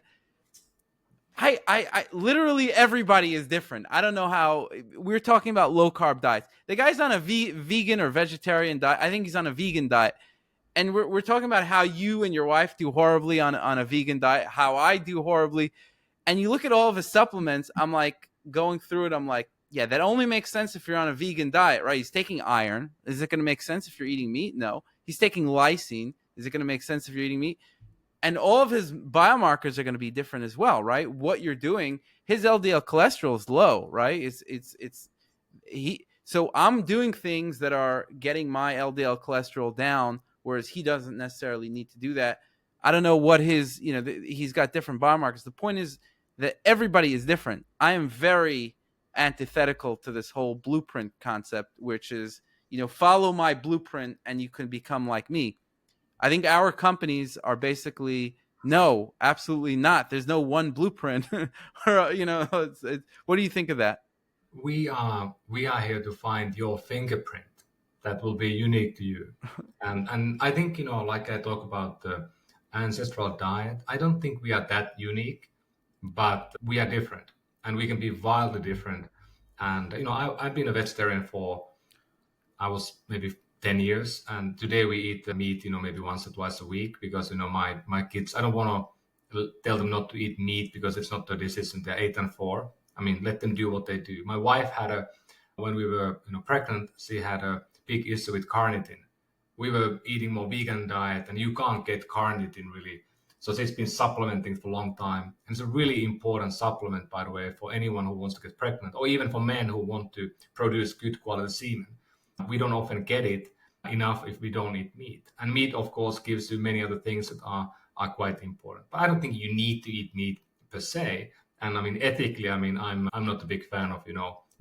I literally everybody is different. I don't know how. We're talking about low carb diets. The guy's on a vegan or vegetarian diet. I think he's on a vegan diet. And we're talking about how you and your wife do horribly on a vegan diet, how I do horribly. And you look at all of his supplements, I'm like going through it. I'm like, yeah, that only makes sense if you're on a vegan diet, right? He's taking iron. Is it going to make sense if you're eating meat? No. He's taking lysine. Is it going to make sense if you're eating meat? and all of his biomarkers are going to be different as well, right? What you're doing, his LDL cholesterol is low, right? So I'm doing things that are getting my LDL cholesterol down, whereas he doesn't necessarily need to do that. I don't know what his, he's got different biomarkers. The point is that everybody is different. I am very antithetical to this whole blueprint concept, which is, follow my blueprint and you can become like me. I think our companies are basically, no, absolutely not. There's no one blueprint. What do you think of that? We are here to find your fingerprint that will be unique to you. And I think, like I talk about the ancestral diet, I don't think we are that unique, but we are different and we can be wildly different. And I've been a vegetarian for, I was maybe 10 years, and today we eat the meat, maybe once or twice a week, because my kids, I don't want to tell them not to eat meat because it's not their decision. They're 8 and 4. I mean, let them do what they do. My wife had when we were pregnant, she had a big issue with carnitine. We were eating more vegan diet, and you can't get carnitine really. So she's been supplementing for a long time. And it's a really important supplement, by the way, for anyone who wants to get pregnant, or even for men who want to produce good quality semen. We don't often get it enough if we don't eat meat. And meat, of course, gives you many other things that are quite important. But I don't think you need to eat meat per se. And I mean, ethically, I'm not a big fan of,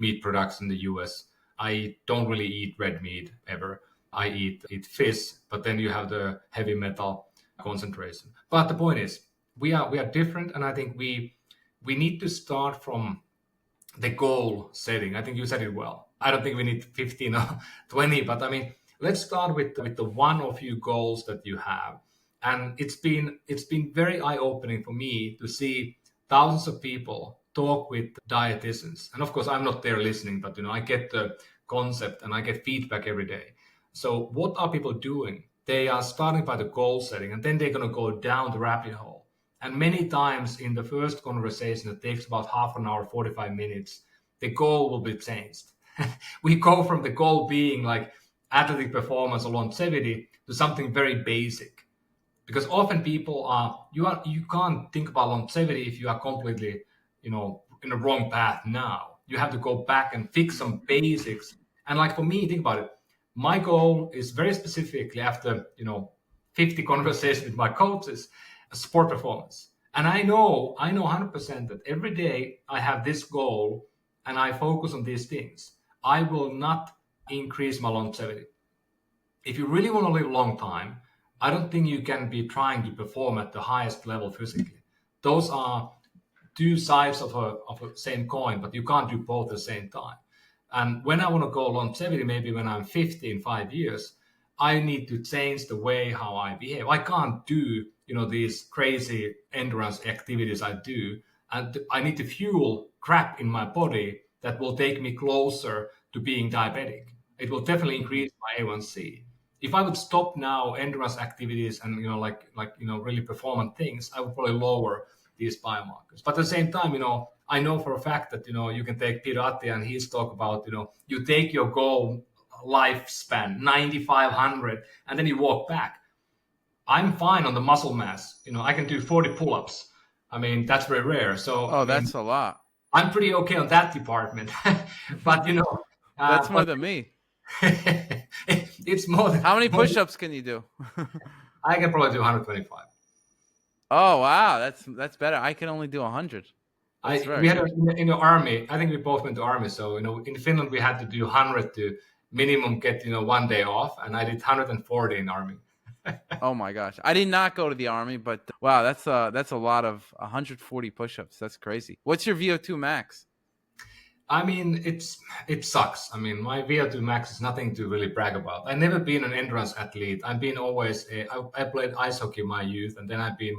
meat products in the US. I don't really eat red meat ever. I eat fish, but then you have the heavy metal concentration. But the point is, we are different, and I think we need to start from the goal setting. I think you said it well. I don't think we need 15 or 20, but I mean, let's start with the one or few goals that you have. And it's been very eye-opening for me to see thousands of people talk with dietitians. And of course, I'm not there listening, but I get the concept and I get feedback every day. So what are people doing? They are starting by the goal setting, and then they're going to go down the rabbit hole. And many times in the first conversation, it takes about half an hour, 45 minutes, the goal will be changed. We go from the goal being like athletic performance or longevity to something very basic. Because often people you can't think about longevity if you are completely, in the wrong path now. You have to go back and fix some basics. And like for me, think about it. My goal is very specifically after, 50 conversations with my coaches, sport performance. And I know 100% that every day I have this goal and I focus on these things, I will not increase my longevity. If you really want to live a long time, I don't think you can be trying to perform at the highest level physically. Those are two sides of a same coin, but you can't do both at the same time. And when I want to go longevity, maybe when I'm 50 in 5 years, I need to change the way how I behave. I can't do, these crazy endurance activities I do. And I need to fuel crap in my body that will take me closer to being diabetic. It will definitely increase my A1C. If I would stop now endurance activities and, really performance things, I would probably lower these biomarkers. But at the same time, I know for a fact that, you can take Peter Attia and he's talk about, you take your goal lifespan, 9,500, and then you walk back. I'm fine on the muscle mass. I can do 40 pull-ups. I mean, that's very rare. So that's a lot. I'm pretty okay on that department. But, that's more than me. It's more than... How many push-ups can you do? I can probably do 125. Oh, wow. That's better. I can only do 100. We had in the army. I think we both went to army. So, in Finland, we had to do 100 to minimum get, 1 day off. And I did 140 in army. Oh my gosh. I did not go to the army, but wow, that's a lot of 140 push-ups. That's crazy. What's your VO2 max? I mean, it sucks. I mean, my VO2 max is nothing to really brag about. I've never been an endurance athlete. I've been always, I played ice hockey in my youth, and then I've been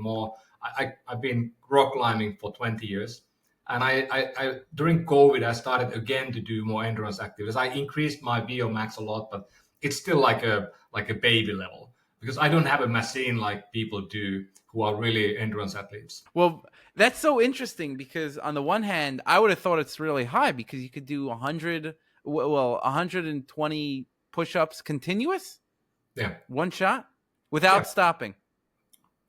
I've been rock climbing for 20 years. And I during COVID, I started again to do more endurance activities. I increased my VO max a lot, but it's still like a baby level, because I don't have a machine like people do who are really endurance athletes. Well, that's so interesting, because on the one hand, I would have thought it's really high because you could do 120 push-ups continuous. Yeah. One shot without stopping.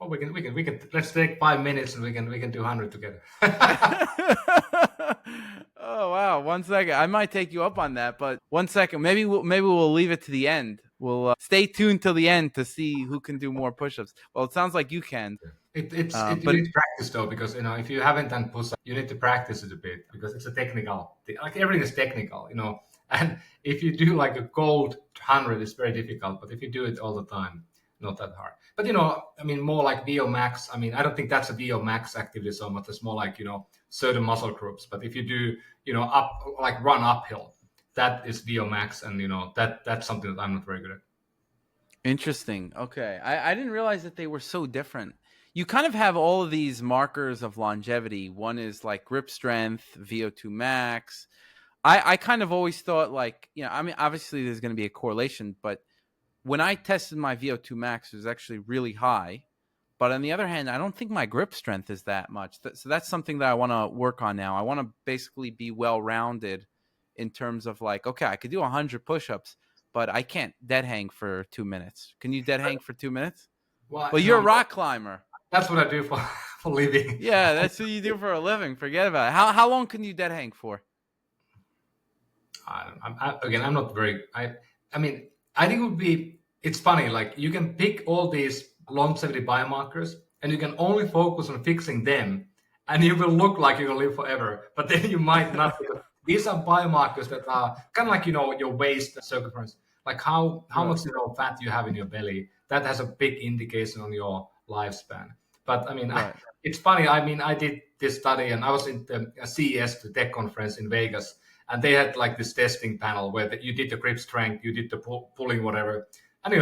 Well, we can. Let's take 5 minutes and we can do 100 together. Oh wow! 1 second, I might take you up on that, but 1 second, maybe we'll leave it to the end. We'll stay tuned till the end to see who can do more push-ups. Well, it sounds like you can, You but need practice though, because if you haven't done push-up, you need to practice it a bit because it's a technical thing. Like everything is technical. And if you do like a cold 100, it's very difficult. But if you do it all the time, not that hard. But more like VO max. I mean, I don't think that's a VO max activity so much. It's more like certain muscle groups. But if you do up like run uphill, that is VO max, and that's something that I'm not very good at. interesting. Okay, I didn't realize that they were so different. You kind of have all of these markers of longevity. One is like grip strength, VO2 max. I kind of always thought like, I mean, obviously there's going to be a correlation, but when I tested my VO2 max, it was actually really high. But on the other hand, I don't think my grip strength is that much. So that's something that I want to work on now. I want to basically be well-rounded in terms of like, okay, I could do 100 push-ups, but I can't dead hang for 2 minutes. Can you dead hang for 2 minutes? Well, Well, you're a rock climber. that's what I do for for living. Yeah, that's what you do for a living. Forget about it. How long can you dead hang for? I'm not very. I mean, I think it would be. It's funny. Like you can pick all these longevity biomarkers, and you can only focus on fixing them, and you will look like you're gonna live forever. But then you might not. Because these are biomarkers that are kind of like your waist circumference, like how much fat you have in your belly. That has a big indication on your lifespan. But I mean, Right. it's funny. I mean, I did this study, and I was in the CES, the tech conference in Vegas. And they had like this testing panel where you did the grip strength, you did the pulling, whatever. And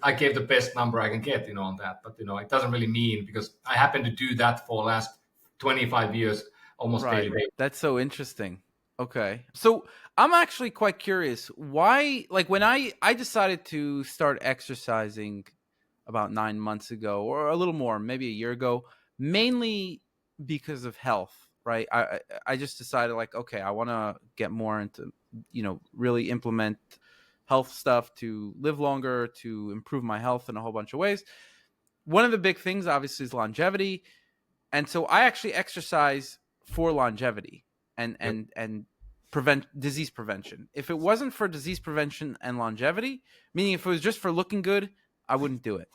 I gave the best number I can get, on that. But it doesn't really mean, because I happen to do that for last 25 years, almost daily basis. That's so interesting. Okay. So I'm actually quite curious why, like when I decided to start exercising about 9 months ago, or a little more, maybe a year ago, mainly because of health, right? I just decided like, okay, I want to get more into, really implement health stuff to live longer, to improve my health in a whole bunch of ways. One of the big things obviously is longevity. And so I actually exercise for longevity and prevent disease prevention. If it wasn't for disease prevention and longevity, meaning if it was just for looking good, I wouldn't do it.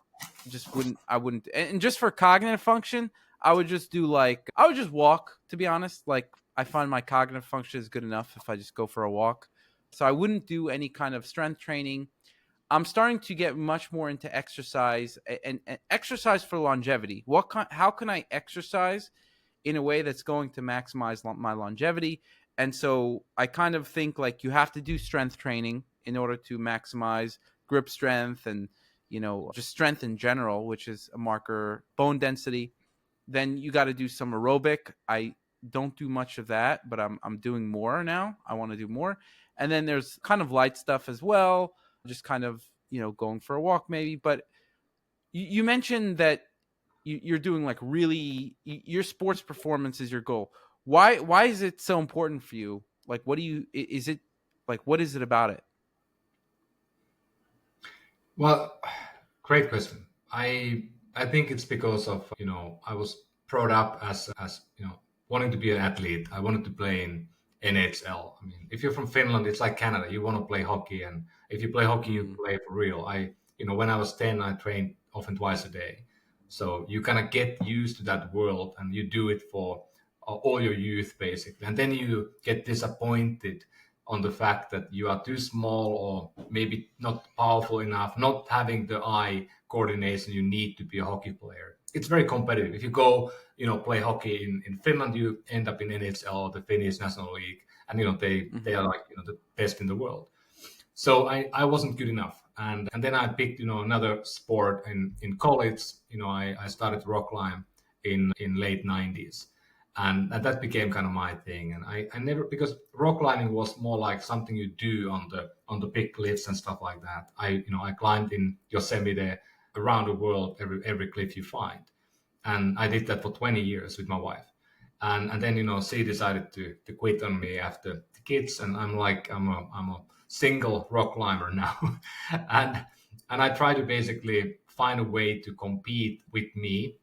I wouldn't. And just for cognitive function, I would just walk, to be honest. Like I find my cognitive function is good enough if I just go for a walk. So I wouldn't do any kind of strength training. I'm starting to get much more into exercise and exercise for longevity. How can I exercise in a way that's going to maximize my longevity? And so I kind of think like you have to do strength training in order to maximize grip strength and, just strength in general, which is a marker, bone density. Then you got to do some aerobic. I don't do much of that, but I'm doing more now. I want to do more. And then there's kind of light stuff as well, just kind of, going for a walk maybe. But you mentioned that you're doing like really, your sports performance is your goal. Why is it so important for you? Like, what is it about it? Well, great question. I think it's because of I was brought up as wanting to be an athlete. I wanted to play in NHL. I mean, if you're from Finland, it's like Canada. You want to play hockey, and if you play hockey, you play for real. When I was 10, I trained often twice a day. So you kind of get used to that world, and you do it for all your youth basically, and then you get disappointed on the fact that you are too small or maybe not powerful enough, not having the eye coordination you need to be a hockey player. It's very competitive. If you go, play hockey in Finland, you end up in NHL, the Finnish National League, and they are like the best in the world. So I wasn't good enough, and then I picked another sport in college. I started rock climb in late 90s. And that became kind of my thing. And I never, because rock climbing was more like something you do on the big cliffs and stuff like that. I climbed in Yosemite around the world, every cliff you find, and I did that for 20 years with my wife. And then she decided to quit on me after the kids, and I'm a single rock climber now, and I try to basically find a way to compete with me.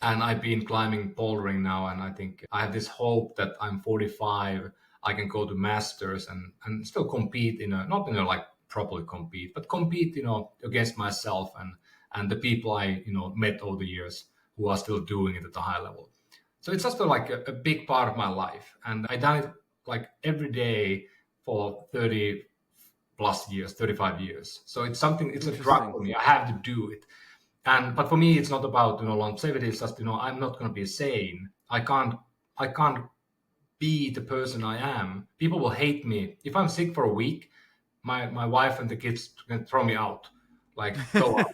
And I've been climbing bouldering now, and I think I have this hope that I'm 45, I can go to masters and still compete not like properly compete, but compete, against myself and the people I, met over the years who are still doing it at a high level. So it's just like a big part of my life. And I done it like every day for 30 plus years, 35 years. So it's a drug for me. I have to do it. But for me, it's not about longevity. It's just I'm not going to be sane. I can't be the person I am. People will hate me if I'm sick for a week. My wife and the kids can throw me out. Like go out.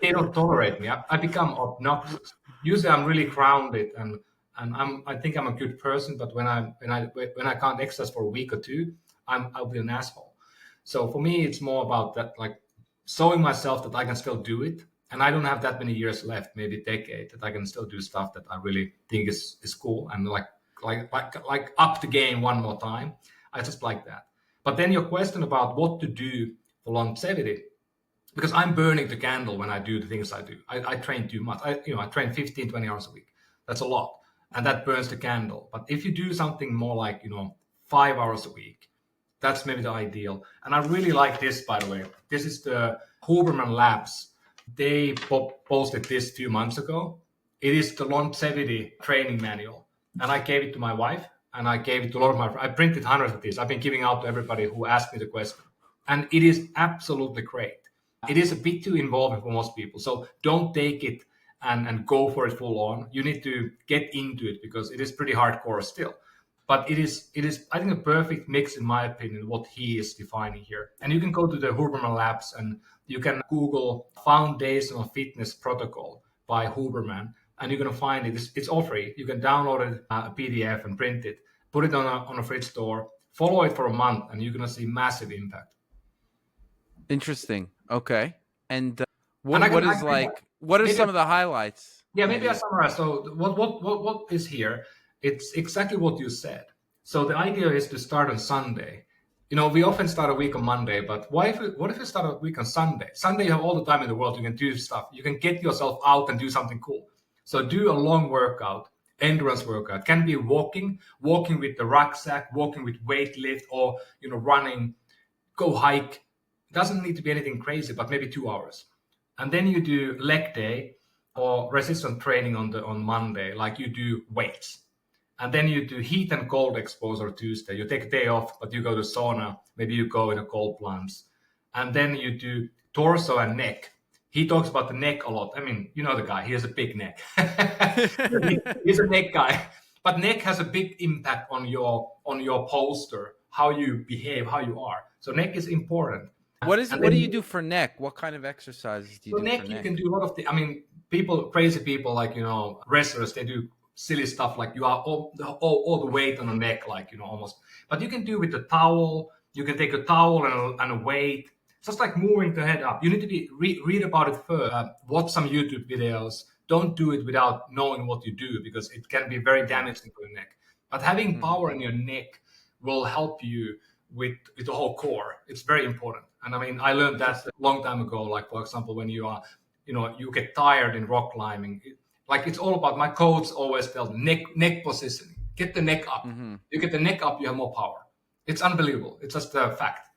They don't tolerate me. I become obnoxious. Usually, I'm really grounded and I think I'm a good person. But when I can't exercise for a week or two, I'll be an asshole. So for me, it's more about that, like showing myself that I can still do it. And I don't have that many years left, maybe a decade, that I can still do stuff that I really think is cool and like up the game one more time. I just like that. But then your question about what to do for longevity, because I'm burning the candle when I do the things I do. I train too much. I train 15, 20 hours a week. That's a lot. And that burns the candle. But if you do something more like, 5 hours a week, that's maybe the ideal. And I really like this, by the way. This is the Huberman Labs. They posted this 2 months ago. It is the longevity training manual. And I gave it to my wife and I gave it to a lot of my friends. I printed hundreds of these. I've been giving out to everybody who asked me the question. And it is absolutely great. It is a bit too involving for most people. So don't take it and go for it full on. You need to get into it because it is pretty hardcore still. But it is, I think, a perfect mix, in my opinion, what he is defining here. And you can go to the Huberman Labs and you can Google Foundational Fitness Protocol by Huberman, and you're going to find it. It's all free. You can download it, a PDF, and print it, put it on a fridge door, follow it for a month, and you're going to see massive impact. Interesting. Okay. And what are some of the highlights? Yeah, maybe I summarize. So what is here? It's exactly what you said. So the idea is to start on Sunday. We often start a week on Monday, but what if you start a week on Sunday? Sunday, you have all the time in the world. You can do stuff. You can get yourself out and do something cool. So do a long workout, endurance workout. It can be walking with the rucksack, walking with weight lift, or running, go hike. It doesn't need to be anything crazy, but maybe 2 hours. And then you do leg day or resistance training on Monday, like you do weights. And then you do heat and cold exposure Tuesday. You take a day off, but you go to sauna. Maybe you go in a cold plunge. And then you do torso and neck. He talks about the neck a lot. I mean, you know the guy. He has a big neck. He's a neck guy. But neck has a big impact on your posture, how you behave, how you are. So neck is important. What do you do for neck? What kind of exercises do you do neck, for neck? You can do a lot of crazy people like, wrestlers, they do silly stuff like you are all the weight on the neck, like, almost. But you can do with a towel. You can take a towel and a weight. It's just like moving the head up. You need to read about it first. Watch some YouTube videos. Don't do it without knowing what you do, because it can be very damaging for your neck. But having power in your neck will help you with the whole core. It's very important. And I learned that a long time ago. Like, for example, when you are, you get tired in rock climbing. It's all about, my coach always tells neck positioning. Get the neck up. You get the neck up, you have more power. It's unbelievable. It's just a fact.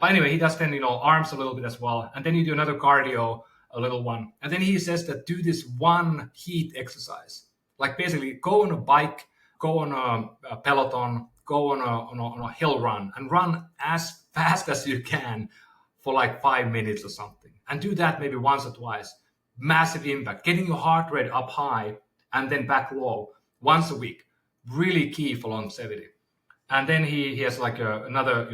But anyway, he does then, arms a little bit as well. And then you do another cardio, a little one. And then he says that do this one heat exercise. Like basically go on a bike, go on a Peloton, go on a hill run, and run as fast as you can for like 5 minutes or something. And do that maybe once or twice. Massive impact, getting your heart rate up high and then back low once a week, really key for longevity. And then he has like another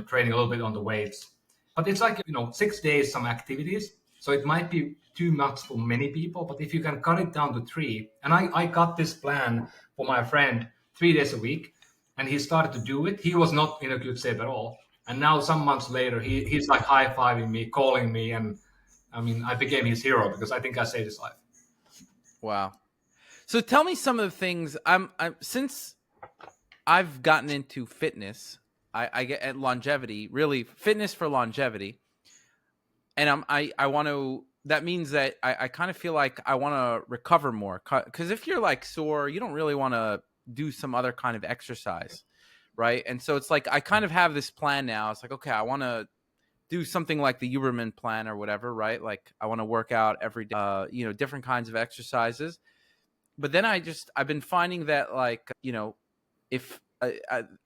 training a little bit on the weights, but it's like 6 days some activities, so it might be too much for many people. But if you can cut it down to 3, and I got this plan for my friend 3 days a week, and he started to do it. He was not in a good shape at all, and now some months later he's like high-fiving me, calling me, and I became his hero because I think I saved his life. Wow. So tell me some of the things. Since I've gotten into fitness, I get at longevity, really fitness for longevity, and I want to that means that I kind of feel like I want to recover more. Because if you're like sore, you don't really want to do some other kind of exercise, right? And so it's like I kind of have this plan now. It's like, okay, I want to do something like the Ōura plan or whatever, right? Like I want to work out every day, different kinds of exercises. But then I've been finding that like, if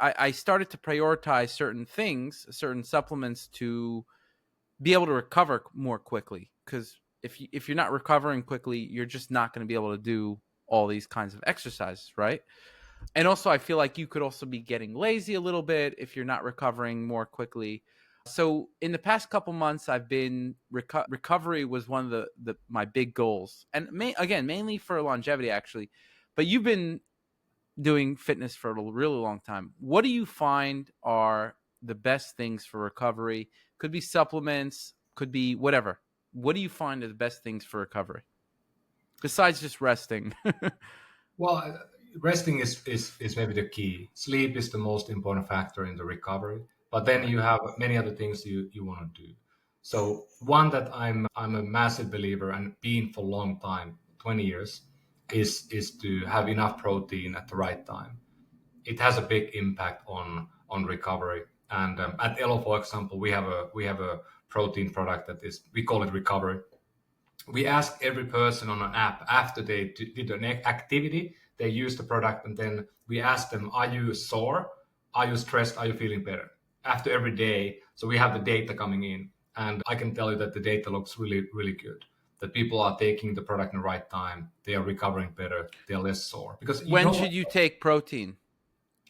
I started to prioritize certain things, certain supplements to be able to recover more quickly. Because if you're not recovering quickly, you're just not going to be able to do all these kinds of exercises, right? And also, I feel like you could also be getting lazy a little bit if you're not recovering more quickly. So in the past couple months, I've been recovery was one of my big goals, and mainly for longevity actually. But you've been doing fitness for a really long time. What do you find are the best things for recovery? Could be supplements, could be whatever. What do you find are the best things for recovery besides just resting? Well, resting is maybe the key. Sleep is the most important factor in the recovery, but then you have many other things you want to do. So one that I'm a massive believer and been for a long time, 20 years, is to have enough protein at the right time. It has a big impact on recovery. And at Elo, for example, we have a protein product that is, we call it Recovery. We ask every person on an app after they did an activity, they use the product, and then we ask them, are you sore? Are you stressed? Are you feeling better? After every day. So we have the data coming in. And I can tell you that the data looks really, really good. That people are taking the product in the right time. They are recovering better. They are less sore. Because When should you take protein?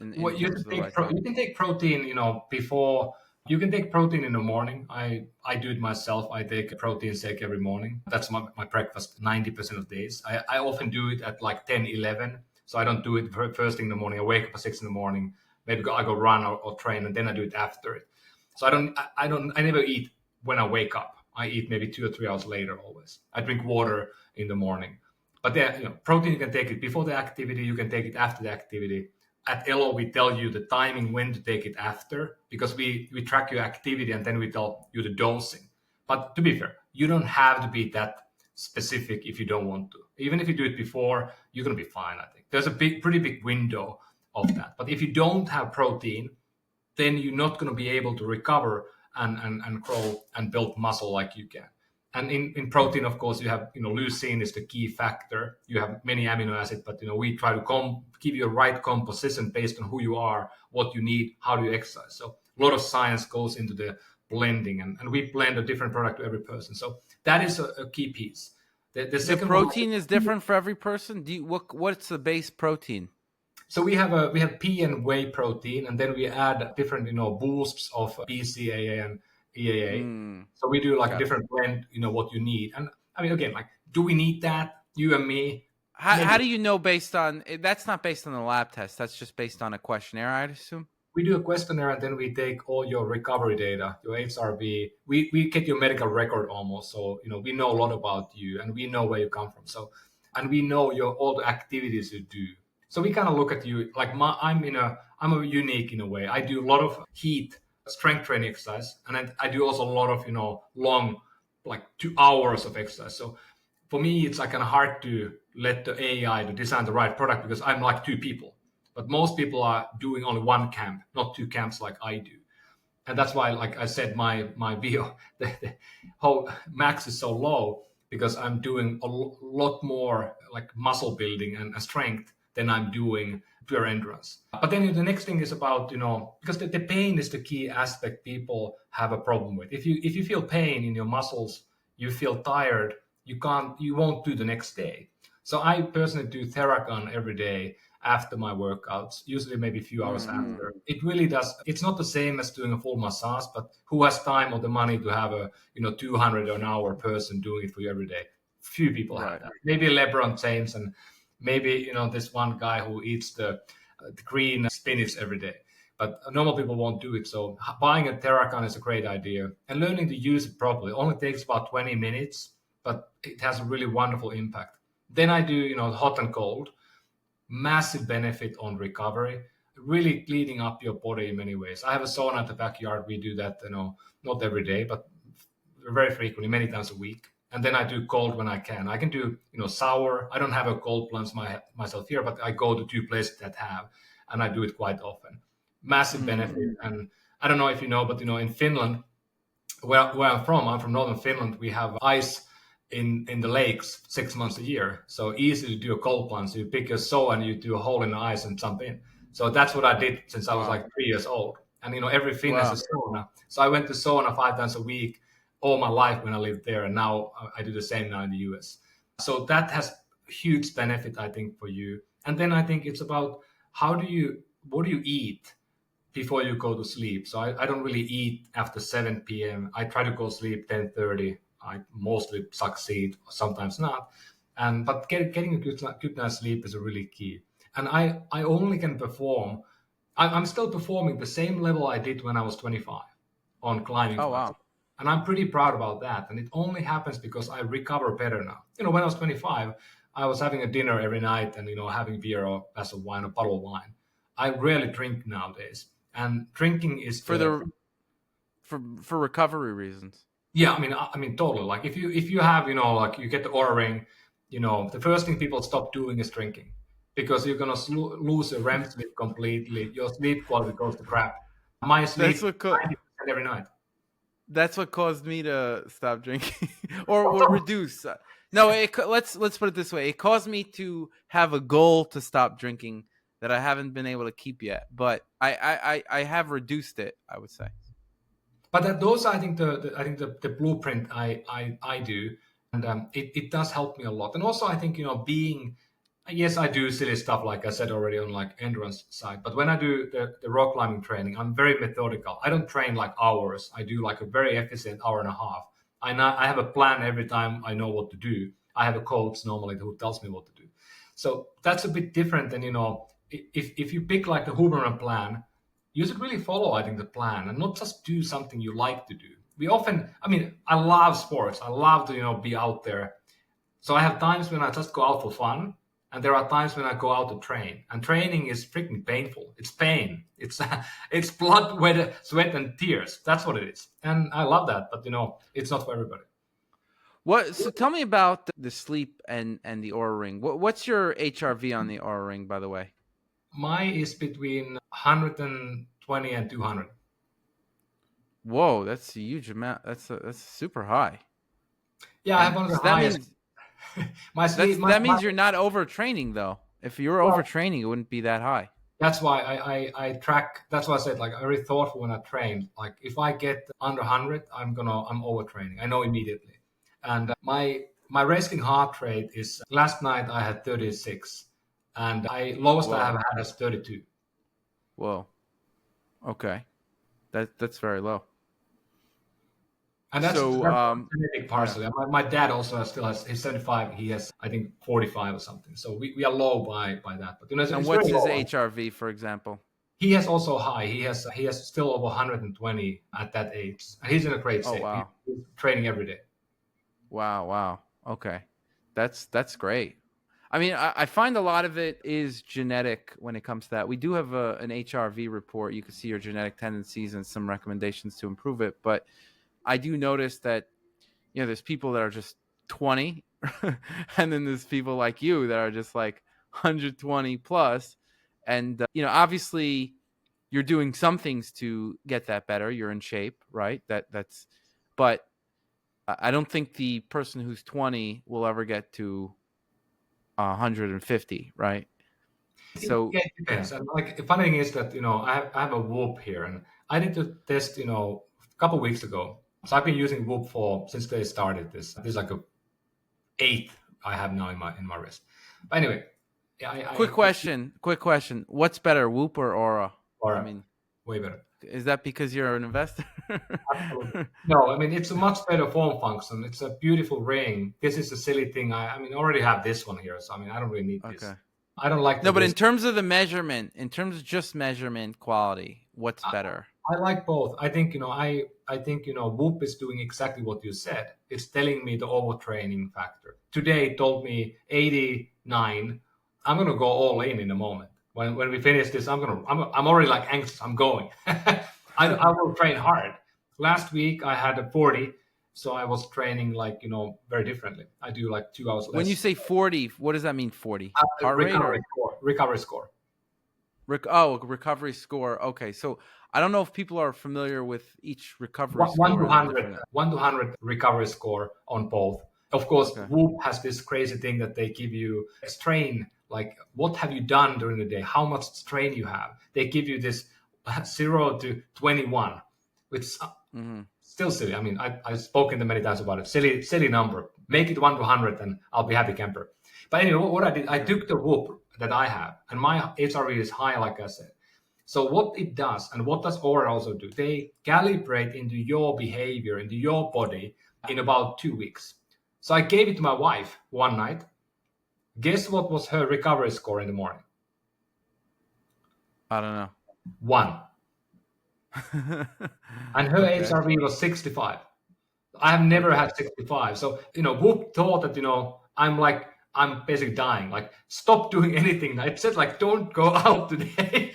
In you terms can of the take right time? you can take protein, before. You can take protein in the morning. I do it myself. I take a protein shake every morning. That's my breakfast 90% of days. I often do it at like 10, 11. So I don't do it first thing in the morning. I wake up at 6 in the morning. Maybe I go run or train, and then I do it after it. So I never eat when I wake up. I eat maybe 2 or 3 hours later always. I drink water in the morning. But then, protein, you can take it before the activity. You can take it after the activity. At Elo, we tell you the timing when to take it after, because we track your activity and then we tell you the dosing. But to be fair, you don't have to be that specific if you don't want to. Even if you do it before, you're going to be fine, I think. There's a pretty big window of that. But if you don't have protein, then you're not going to be able to recover and grow and build muscle like you can. And in protein, of course, you have, leucine is the key factor. You have many amino acids, but, we try to give you a right composition based on who you are, what you need, how do you exercise. So a lot of science goes into the blending, and we blend a different product to every person. So that is a key piece. The second protein is different for every person. What's the base protein? So we have pea and whey protein, and then we add different boosts of BCAA and EAA. So we do like a different blend, what you need. And I mean, again, like, do we need that? You and me. How do you know based on that's not based on the lab test? That's just based on a questionnaire, I'd assume. We do a questionnaire, and then we take all your recovery data, your HRV. We get your medical record almost. So we know a lot about you, and we know where you come from. So, and we know all the activities you do. So we kind of look at you like I'm a unique in a way. I do a lot of heat strength training exercise, and I do also a lot of long, like 2 hours of exercise. So for me, it's like kind of hard to let the AI to design the right product, because I'm like two people. But most people are doing only one camp, not two camps like I do. And that's why, like I said, my bio, the whole max is so low, because I'm doing a lot more like muscle building and strength than I'm doing pure endurance. But then the next thing is about, because the pain is the key aspect people have a problem with. If you feel pain in your muscles, you feel tired, you won't do the next day. So I personally do Theragun every day after my workouts, usually maybe a few hours after. It really does. It's not the same as doing a full massage, but who has time or the money to have a 200 an hour person doing it for you every day? Few people have that. Maybe LeBron James, and maybe this one guy who eats the green spinach every day. But normal people won't do it. So buying a Theragun is a great idea, and learning to use it properly only takes about 20 minutes, but it has a really wonderful impact. Then I do hot and cold. Massive benefit on recovery, really cleaning up your body in many ways. I have a sauna at the backyard. We do that, not every day, but very frequently, many times a week. And then I do cold when I can. I can do, sour. I don't have a cold plunge myself here, but I go to 2 places that have, and I do it quite often. Massive benefit. And I don't know if you know, but in Finland, where I'm from northern Finland, we have ice in the lakes 6 months a year. So easy to do a cold plunge. So you pick your saw and you do a hole in the ice and jump in. So that's what I did since I was like 3 years old. And every Finn has a sauna. So I went to sauna 5 times a week all my life when I lived there, and now I do the same now in the US. So that has huge benefit, I think, for you. And then I think it's about what do you eat before you go to sleep. So I don't really eat after 7 p.m. I try to go to sleep 10:30. I mostly succeed, sometimes not. But getting a good night's sleep is a really key. And I only can perform. I'm still performing the same level I did when I was 25 on climbing. Oh, wow. And I'm pretty proud about that. And it only happens because I recover better now. When I was 25, I was having a dinner every night and, having beer or a glass of wine, a bottle of wine. I rarely drink nowadays. And drinking is for recovery reasons. Yeah, I mean, totally. Like if you have, like you get the Ōura ring, the first thing people stop doing is drinking, because you're gonna lose your REM sleep completely. Your sleep quality goes to crap. My sleep 90% every night. That's what caused me to stop drinking or reduce. No, let's put it this way. It caused me to have a goal to stop drinking that I haven't been able to keep yet, but I have reduced it, I would say. But those, I think, the blueprint I do, and it does help me a lot. And also, I think yes, I do silly stuff like I said already on like endurance side. But when I do the rock climbing training, I'm very methodical. I don't train like hours. I do like a very efficient hour and a half. I have a plan every time. I know what to do. I have a coach normally who tells me what to do. So that's a bit different than if you pick like the Huberman plan. You should really follow, I think, the plan and not just do something you like to do. I love sports. I love to, be out there. So I have times when I just go out for fun, and there are times when I go out to train. And training is freaking painful. It's pain. It's blood, sweat, and tears. That's what it is. And I love that, but it's not for everybody. So tell me about the sleep and the Ōura ring. What's your HRV on the Ōura ring, by the way? Mine is between 120 and 200. Whoa, that's a huge amount. That's super high. Yeah, I have one of the highest. That means you're not overtraining, though. If you were overtraining, it wouldn't be that high. That's why I track. That's why I said, like, I'm very thoughtful when I train. Like, if I get under 100, I'm overtraining. I know immediately. And my resting heart rate is, last night I had 36. And lowest I have had is 32. Whoa. Okay. That's very low. And that's genetic partially. Yeah. My dad also still has, he's 75. He has, I think, 45 or something. So we are low by that. But and what's his HRV, for example? He has also high. He has still over 120 at that age. And he's in a great shape. Wow. He's training every day. Wow. Okay. That's great. I mean, I find a lot of it is genetic when it comes to that. We do have an HRV report. You can see your genetic tendencies and some recommendations to improve it. But I do notice that, there's people that are just 20 and then there's people like you that are just like 120 plus. And, obviously you're doing some things to get that better. You're in shape, right? But I don't think the person who's 20 will ever get to 150, right? So yeah, it depends. And like the funny thing is that I have a Whoop here, and I did the test a couple of weeks ago. So I've been using Whoop since they started this. This is like a 8 I have now in my wrist. But anyway, quick question. What's better, Whoop or Ōura? Ōura. I mean, way better. Is that because you're an investor? Absolutely. No, I mean, it's a much better form function. It's a beautiful ring. This is a silly thing. I already have this one here. So, I don't really need this. Okay. I don't like. No, but in terms of the measurement, in terms of just measurement quality, what's better? I like both. I think, I think, Whoop is doing exactly what you said. It's telling me the overtraining factor. Today it told me 89. I'm going to go all in a moment. When we finish this, I'm already like anxious. I'm going. I will train hard. Last week I had a 40. So I was training like, very differently. I do like 2 hours less. When you say 40, what does that mean? 40 heart rate or recovery score. Recovery score. Okay, so I don't know if people are familiar with each recovery One score. to 100, 100 recovery score on both. Of course, Okay. Whoop has this crazy thing that they give you strain, like what have you done during the day, how much strain you have. They give you this 0 to 21, which is still silly. I mean, I've spoken to many times about it. Silly number. Make it 1 to 100 and I'll be happy camper. But anyway, what I did, I took the Whoop that I have, and my HRV is high, like I said. So what it does, and what does Ōura also do, they calibrate into your behavior, into your body in about 2 weeks. So I gave it to my wife one night. Guess what was her recovery score in the morning? I don't know. 1. And her HRV was 65. I have never had 65. So, Whoop thought that, I'm basically dying. Like, stop doing anything. It said, like, don't go out today.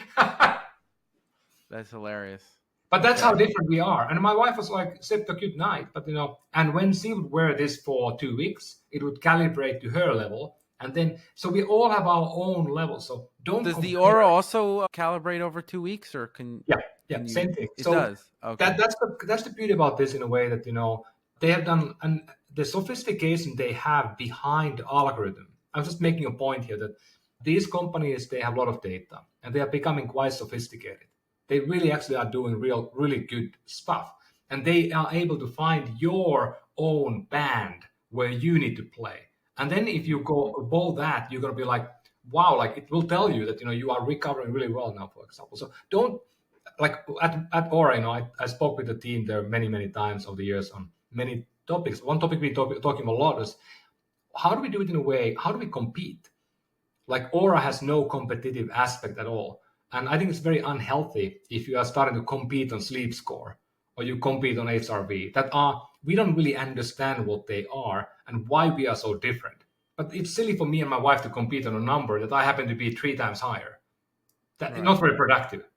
That's hilarious. But that's how different we are. And my wife was like, slept a good night. But, and when she would wear this for 2 weeks, it would calibrate to her level. And then, so we all have our own level. So don't Does compare. the Ōura also calibrate over 2 weeks, or can Yeah, same thing. It so does. Okay. That's the beauty about this in a way that, they have done, and the sophistication they have behind the algorithm. I'm just making a point here that these companies, they have a lot of data and they are becoming quite sophisticated. They really actually are doing really good stuff. And they are able to find your own band where you need to play. And then if you go above that, you're going to be like, wow, like it will tell you that, you are recovering really well now, for example. So don't, like at Ōura, I spoke with the team there many times over the years on many topics. One topic we talking a lot is how do we do it in a way, how do we compete? Like Ōura has no competitive aspect at all. And I think it's very unhealthy if you are starting to compete on sleep score or you compete on HRV we don't really understand what they are and why we are so different. But it's silly for me and my wife to compete on a number that I happen to be 3 times higher. Not very productive.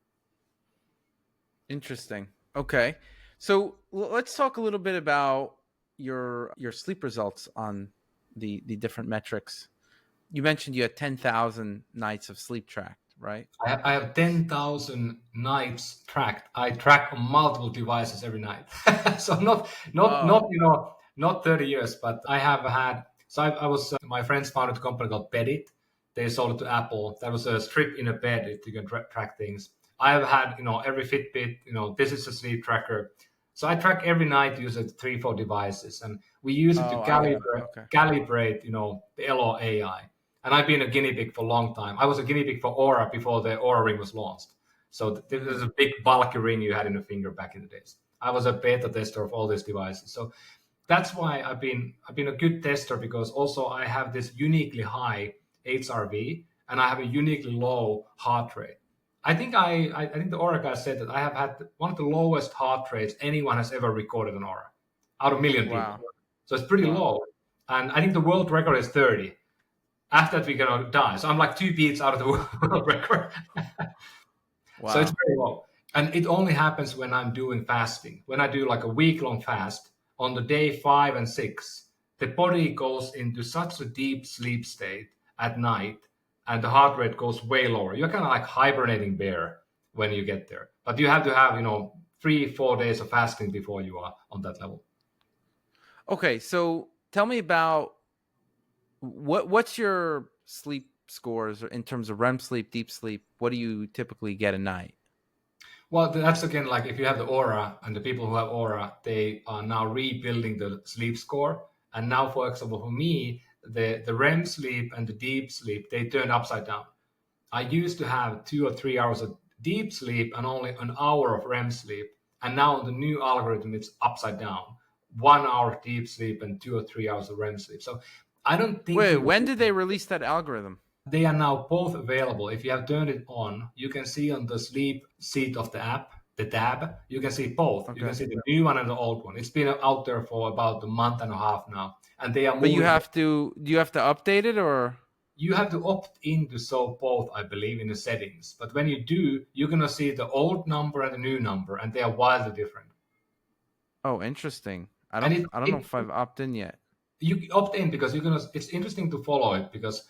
Interesting. Okay. So let's talk a little bit about your sleep results on the different metrics. You mentioned you had 10,000 nights of sleep tracked, right? I have 10,000 nights tracked. I track on multiple devices every night. So not 30 years, but I have had. So I was my friends founded a company called Bedit. They sold it to Apple. That was a strip in a bed that you can track things. I have had every Fitbit. This is a sleep tracker. So I track every night using 3-4 devices, and we use it to calibrate the LO AI. And I've been a guinea pig for a long time. I was a guinea pig for Ōura before the Ōura ring was launched. So there was a big bulky ring you had in the finger back in the days. I was a beta tester of all these devices. So that's why I've been a good tester, because also I have this uniquely high HRV and I have a uniquely low heart rate. I think the Ōura guy said that I have had one of the lowest heart rates anyone has ever recorded on Ōura out of a million people. So it's pretty low. And I think the world record is 30. After that, we're going to die. So I'm like 2 beats out of the world record. So it's very low. And it only happens when I'm doing fasting. When I do like a week-long fast, on the day 5 and 6, the body goes into such a deep sleep state at night, and the heart rate goes way lower. You're kind of like hibernating bear when you get there. But you have to have, 3-4 days of fasting before you are on that level. Okay, so tell me about what's your sleep scores in terms of REM sleep, deep sleep? What do you typically get a night? Well, that's again, like if you have the Ōura, and the people who have Ōura, they are now rebuilding the sleep score. And now, for example, for me, the REM sleep and the deep sleep, they turn upside down. I used to have 2 or 3 hours of deep sleep and only an hour of REM sleep. And now in the new algorithm, it's upside down. 1 hour of deep sleep and 2 or 3 hours of REM sleep. So I don't think... Wait, when did they release that algorithm? They are now both available. If you have turned it on, you can see on the sleep seat of the app, the tab, you can see both. Okay. You can see the new one and the old one. It's been out there for about a month and a half now. And they are moving. But do you have to update it, or? You have to opt in to show both, I believe, in the settings. But when you do, you're going to see the old number and the new number, and they are wildly different. Oh, interesting. And I don't know if I've opted in yet. you opt in because you're gonna. It's interesting to follow it because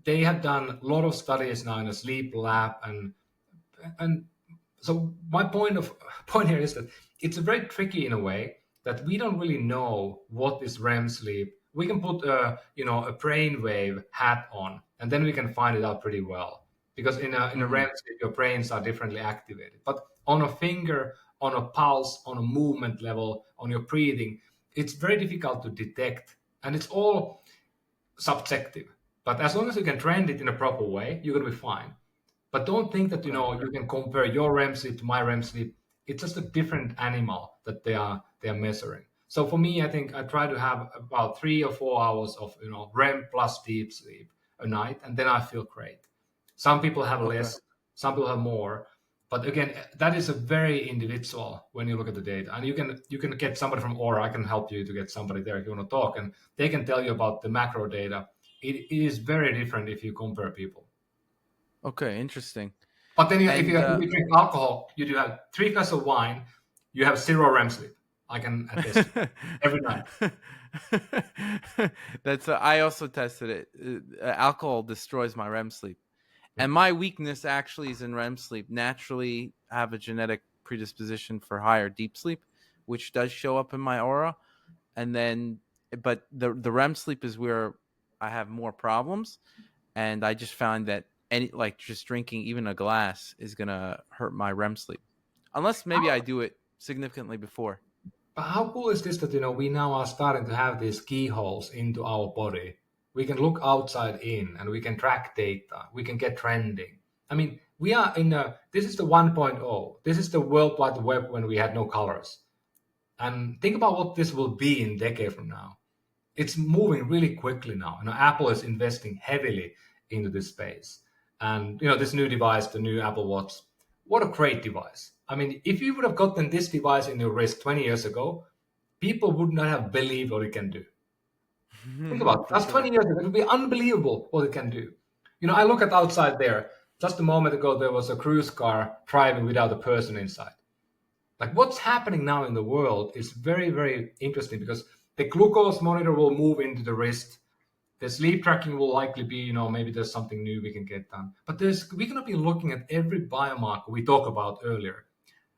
they have done a lot of studies now in a sleep lab, and so my point here is that it's very tricky in a way that we don't really know what is REM sleep. We can put a brainwave hat on, and then we can find it out pretty well. Because in a Mm-hmm. REM sleep, your brains are differently activated. But on a finger, on a pulse, on a movement level, on your breathing, it's very difficult to detect, and it's all subjective. But as long as you can trend it in a proper way, you're gonna be fine. But don't think that Okay. you can compare your REM sleep to my REM sleep. It's just a different animal that they are measuring. So for me, I think I try to have about 3 or 4 hours of REM plus deep sleep a night, and then I feel great. Some people have Okay. less, some people have more. But again, that is a very individual when you look at the data. And you can get somebody from Ōura. I can help you to get somebody there if you want to talk, and they can tell you about the macro data. It is very different if you compare people. Okay. Interesting. But then And if you drink alcohol, you do have 3 glasses of wine, you have zero REM sleep. I can attest to that every night. that's I also tested it. Alcohol destroys my REM sleep. Yeah. And my weakness actually is in REM sleep. Naturally, I have a genetic predisposition for higher deep sleep, which does show up in my aura. And then, but the REM sleep is where I have more problems. And I just found that just drinking even a glass is gonna hurt my REM sleep, unless maybe I do it significantly before. But how cool is this that we now are starting to have these keyholes into our body? We can look outside in and we can track data. We can get trending. I mean, we are this is the 1.0. This is the World Wide Web when we had no colors. And think about what this will be in a decade from now. It's moving really quickly now. Apple is investing heavily into this space. And this new device, the new Apple Watch, what a great device. I mean, if you would have gotten this device in your wrist 20 years ago, people would not have believed what it can do. Think about it. For That's sure. 20 years ago. It would be unbelievable what it can do. I look at outside there. Just a moment ago, there was a cruise car driving without a person inside. Like what's happening now in the world is very, very interesting because the glucose monitor will move into the wrist. The sleep tracking will likely be, maybe there's something new we can get done. But we're going to be looking at every biomarker we talked about earlier.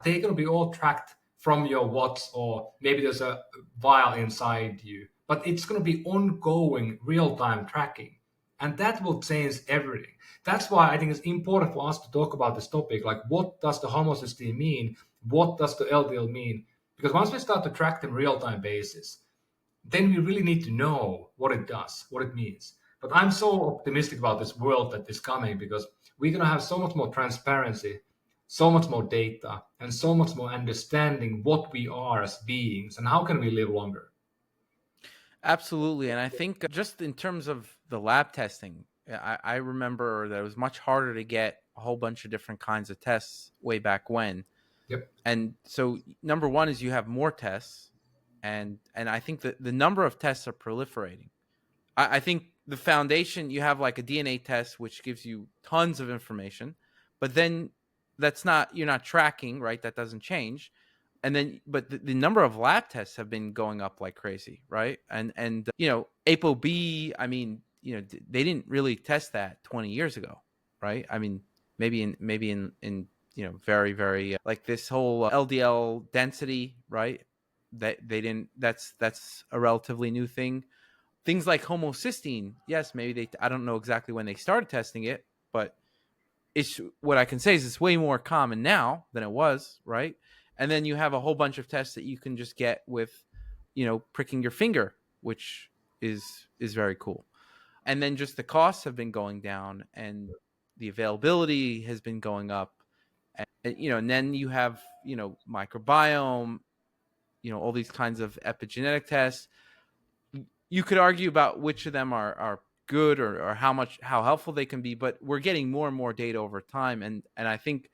They're going to be all tracked from your watch, or maybe there's a vial inside you. But it's going to be ongoing real-time tracking. And that will change everything. That's why I think it's important for us to talk about this topic. Like, what does the homocysteine mean? What does the LDL mean? Because once we start to track them real-time basis, then we really need to know what it does, what it means. But I'm so optimistic about this world that is coming because we're going to have so much more transparency, so much more data, and so much more understanding what we are as beings and how can we live longer. Absolutely. And I think just in terms of the lab testing, I remember that it was much harder to get a whole bunch of different kinds of tests way back when. Yep. And so number one is you have more tests, and I think that the number of tests are proliferating. I think the foundation, you have like a DNA test which gives you tons of information, but then you're not tracking, right? That doesn't change. And then but the number of lab tests have been going up like crazy, right? And ApoB, I mean, they didn't really test that 20 years ago, right? I mean, maybe in very very like this whole LDL density, right? That they didn't that's a relatively new thing. Things like homocysteine, yes, maybe I don't know exactly when they started testing it, but it's what I can say is it's way more common now than it was, right? And then you have a whole bunch of tests that you can just get with, pricking your finger, which is very cool. And then just the costs have been going down, and the availability has been going up, and then you have microbiome, all these kinds of epigenetic tests. You could argue about which of them are good, or how helpful they can be, but we're getting more and more data over time, and I think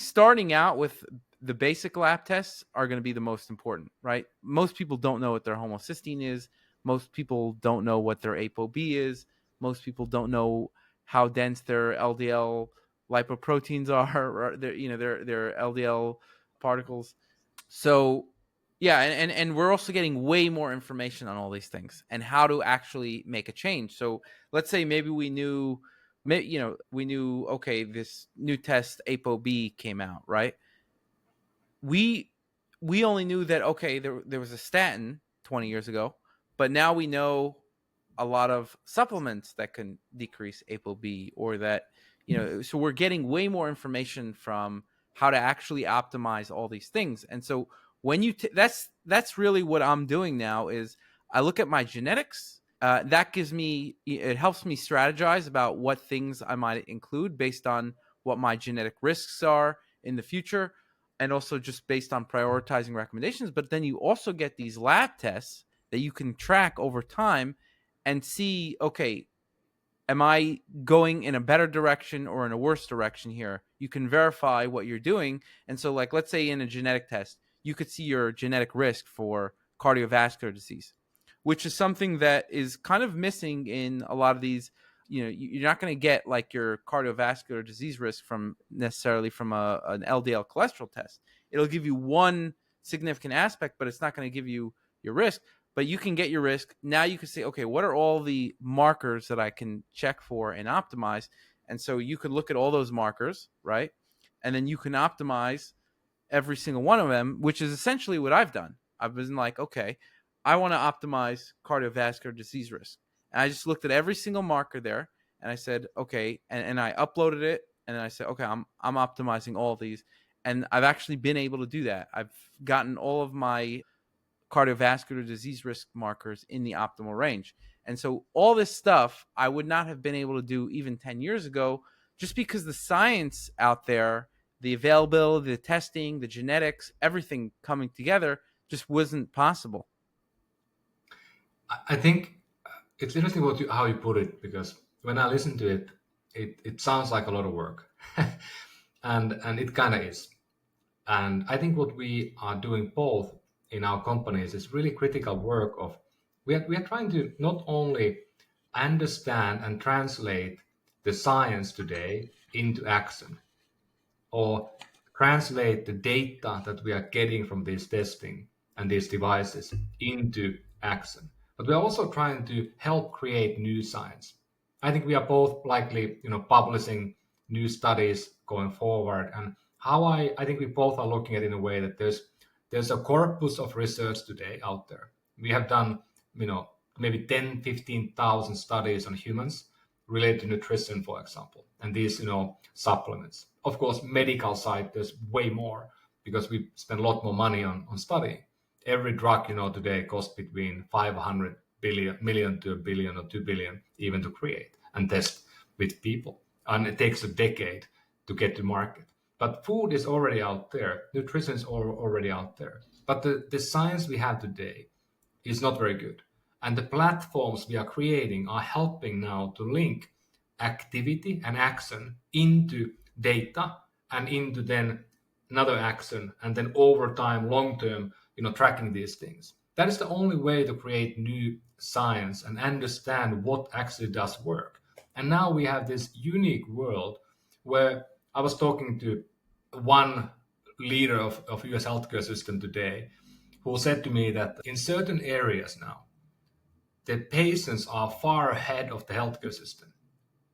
starting out with the basic lab tests are going to be the most important, right? Most people don't know what their homocysteine is. Most people don't know what their ApoB is. Most people don't know how dense their LDL lipoproteins are, or their LDL particles. So, Yeah, and we're also getting way more information on all these things and how to actually make a change. So let's say maybe we knew, okay, this new test ApoB came out, right? We only knew that, okay, there was a statin 20 years ago, but now we know a lot of supplements that can decrease ApoB, or that, so we're getting way more information from how to actually optimize all these things. And so when that's really what I'm doing now is I look at my genetics. It helps me strategize about what things I might include based on what my genetic risks are in the future, and also just based on prioritizing recommendations. But then you also get these lab tests that you can track over time and see, okay, am I going in a better direction or in a worse direction here? You can verify what you're doing. And so, like, let's say in a genetic test, you could see your genetic risk for cardiovascular disease, which is something that is kind of missing in a lot of these. You're not going to get like your cardiovascular disease risk from necessarily from an LDL cholesterol test. It'll give you one significant aspect, but it's not going to give you your risk. But you can get your risk. Now you can say, okay, what are all the markers that I can check for and optimize? And so you could look at all those markers, right? And then you can optimize every single one of them, which is essentially what I've done. I've been like, okay, I want to optimize cardiovascular disease risk. And I just looked at every single marker there, and I said, okay, and I uploaded it, and I said, okay, I'm optimizing all of these. And I've actually been able to do that. I've gotten all of my cardiovascular disease risk markers in the optimal range. And so all this stuff I would not have been able to do even 10 years ago, just because the science out there, the availability, the testing, the genetics, everything coming together just wasn't possible. I think it's interesting how you put it, because when I listen to it, it sounds like a lot of work, and it kind of is. And I think what we are doing both in our companies is really critical work of we are trying to not only understand and translate the science today into action, or translate the data that we are getting from this testing and these devices into action, but we're also trying to help create new science. I think we are both likely, publishing new studies going forward, and how I think we both are looking at it in a way that there's a corpus of research today out there. We have done, maybe 10, 15,000 studies on humans related to nutrition, for example, and these, supplements. Of course, medical side, there's way more, because we spend a lot more money on studying. Every drug, today costs between 500 million to a billion or 2 billion even to create and test with people. And it takes a decade to get to market. But food is already out there. Nutrition is already out there. But the science we have today is not very good. And the platforms we are creating are helping now to link activity and action into data and into then another action, and then over time, long term, tracking these things. That is the only way to create new science and understand what actually does work. And now we have this unique world where I was talking to one leader of US healthcare system today, who said to me that in certain areas now, the patients are far ahead of the healthcare system.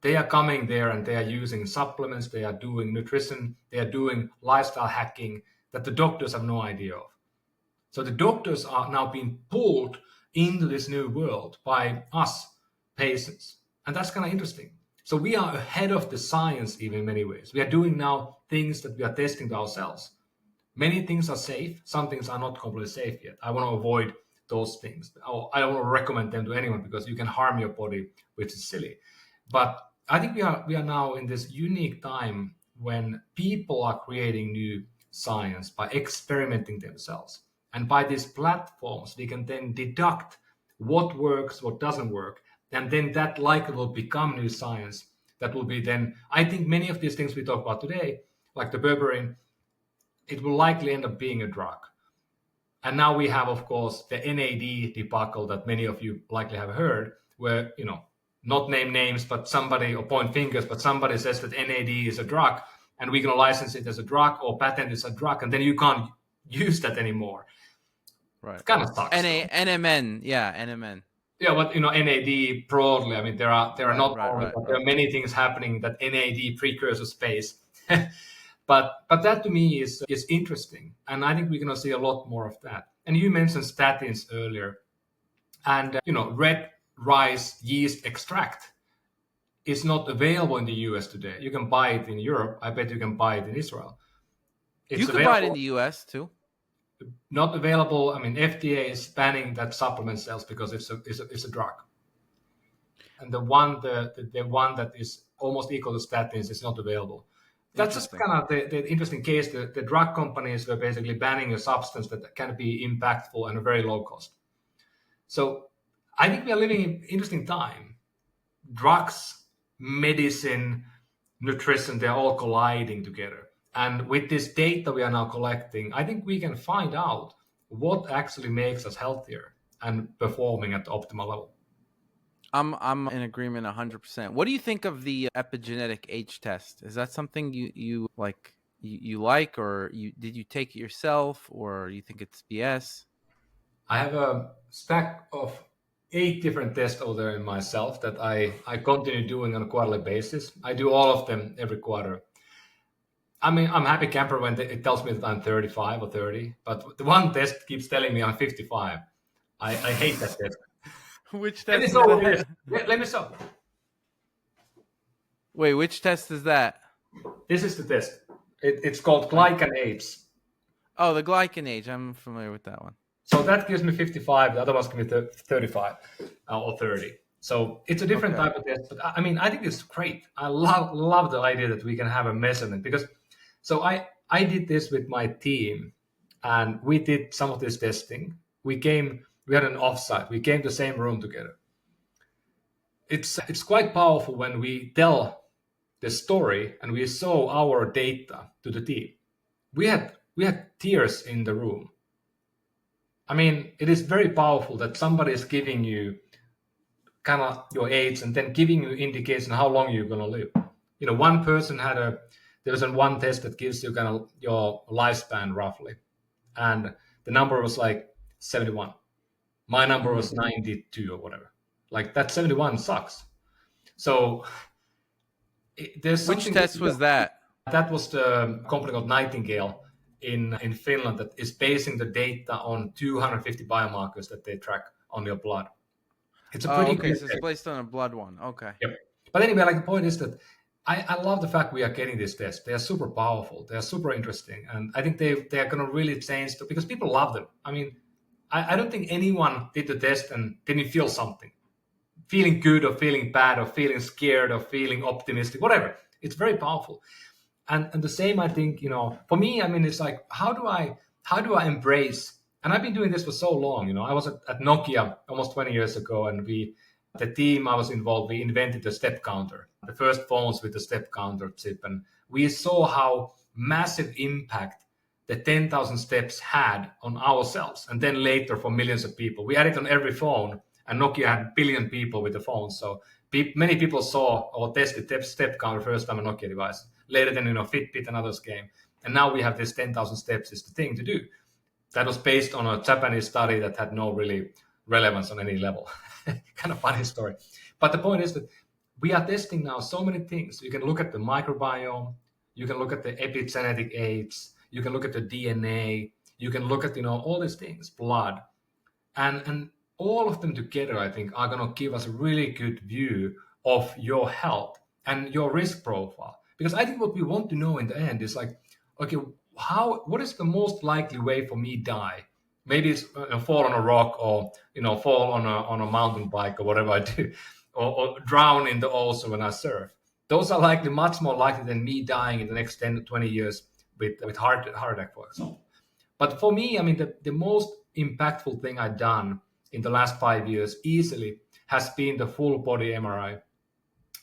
They are coming there and they are using supplements, they are doing nutrition, they are doing lifestyle hacking that the doctors have no idea of. So the doctors are now being pulled into this new world by us patients. And that's kind of interesting. So we are ahead of the science even in many ways. We are doing now things that we are testing to ourselves. Many things are safe. Some things are not completely safe yet. I want to avoid those things. I don't want to recommend them to anyone, because you can harm your body, which is silly. But I think we are now in this unique time when people are creating new science by experimenting themselves. And by these platforms, we can then deduct what works, what doesn't work. And then that likely will become new science. That will be then, I think many of these things we talk about today, like the berberine, it will likely end up being a drug. And now we have, of course, the NAD debacle that many of you likely have heard, where, not name names, but somebody, or point fingers, but somebody says that NAD is a drug, and we're going to license it as a drug or patent it as a drug, and then you can't use that anymore. Right. It kind of sucks. NMN. Yeah, NMN. Yeah, but NAD broadly. I mean, there are not only, but there are Right. many things happening in that NAD precursor space. but that to me is interesting, and I think we're going to see a lot more of that. And you mentioned statins earlier, and red rice yeast extract is not available in the US today. You can buy it in Europe. I bet you can buy it in Israel. It's You could buy it in available. the US too. Not available. I mean, FDA is banning that supplement sales because it's a drug. And the one that is almost equal to statins is not available. That's just kind of the interesting case. The drug companies were basically banning a substance that can be impactful and a very low cost. So I think we are living in an interesting time. Drugs, medicine, nutrition, they're all colliding together. And with this data we are now collecting, I think we can find out what actually makes us healthier and performing at the optimal level. I'm in agreement 100%. What do you think of the epigenetic age test? Is that something you like? You like, or did you take it yourself, or you think it's BS? I have a stack of 8 different tests over there in myself that I continue doing on a quarterly basis. I do all of them every quarter. I mean, I'm happy camper when it tells me that I'm 35 or 30, but the one test keeps telling me I'm 55. I hate that test. Which Let me test is show what it that? is. Let me show. Wait, which test is that? This is the test. It's called glycanase. Oh, the glycanase. I'm familiar with that one. So that gives me 55. The other one's give me 35 or 30. So it's a different type of test. But I mean, I think it's great. I love the idea that we can have a measurement because. So I did this with my team, and we did some of this testing. We had an offsite. We came to the same room together. It's quite powerful when we tell the story and we show our data to the team. We had tears in the room. I mean, it is very powerful that somebody is giving you kind of your age and then giving you indication how long you're going to live. One person there was one test that gives you kind of your lifespan roughly. And the number was like 71. My number was 92 or whatever. Like that 71 sucks. So there's something. Which test was that? That was the company called Nightingale in Finland that is basing the data on 250 biomarkers that they track on your blood. It's a pretty okay, so it's based on a blood one. Okay. Yep. But anyway, like the point is that I love the fact we are getting these tests. They are super powerful. They are super interesting. And I think they are going to really change because people love them. I mean, I don't think anyone did the test and didn't feel something. Feeling good or feeling bad or feeling scared or feeling optimistic, whatever. It's very powerful. And the same, I think, for me, I mean, it's like, how do I embrace, and I've been doing this for so long, I was at Nokia almost 20 years ago, and the team I was involved, we invented the step counter, the first phones with the step counter chip. And we saw how massive impact the 10,000 steps had on ourselves. And then later for millions of people, we had it on every phone, and Nokia had a billion people with the phone. So many people saw or tested step counter first time on a Nokia device. Later then, Fitbit and others came. And now we have this 10,000 steps is the thing to do. That was based on a Japanese study that had no really relevance on any level. Kind of funny story. But the point is that we are testing now so many things. You can look at the microbiome. You can look at the epigenetic age. You can look at the DNA. You can look at, all these things, blood. And all of them together, I think, are going to give us a really good view of your health and your risk profile. Because I think what we want to know in the end is like, okay, what is the most likely way for me to die? Maybe it's fall on a rock or fall on a mountain bike or whatever I do, or drown in the ocean when I surf. Those are likely much more likely than me dying in the next 10 to 20 years with heart attack, for example. But for me, I mean, the most impactful thing I've done in the last 5 years easily has been the full body MRI.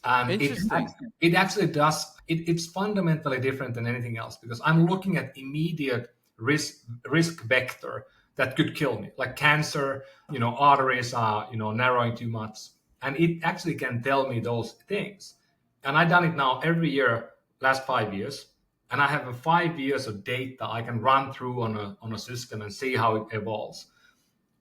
And it actually does. It's fundamentally different than anything else because I'm looking at immediate risk vector that could kill me, like cancer. Arteries are narrowing too much, and it actually can tell me those things. And I've done it now every year, last 5 years, and I have 5 years of data I can run through on a system and see how it evolves.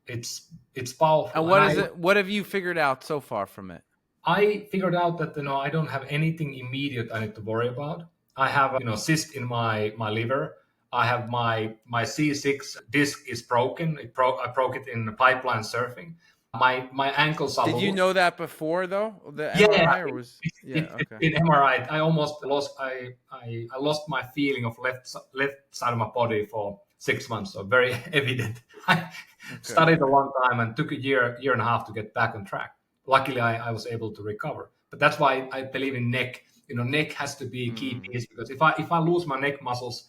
It's powerful. And what is it? What have you figured out so far from it? I figured out that I don't have anything immediate I need to worry about. I have cyst in my liver. I have my C6 disc is broken. I broke it in pipeline surfing. My ankles are Did you loose. know that before though, the Yeah, MRI, or was okay? in MRI, I almost lost. I lost my feeling of left side of my body for 6 months. So very evident. I studied a long time and took a year and a half to get back on track. Luckily, I was able to recover. But that's why I believe in neck. Neck has to be a key piece, because if I lose my neck muscles,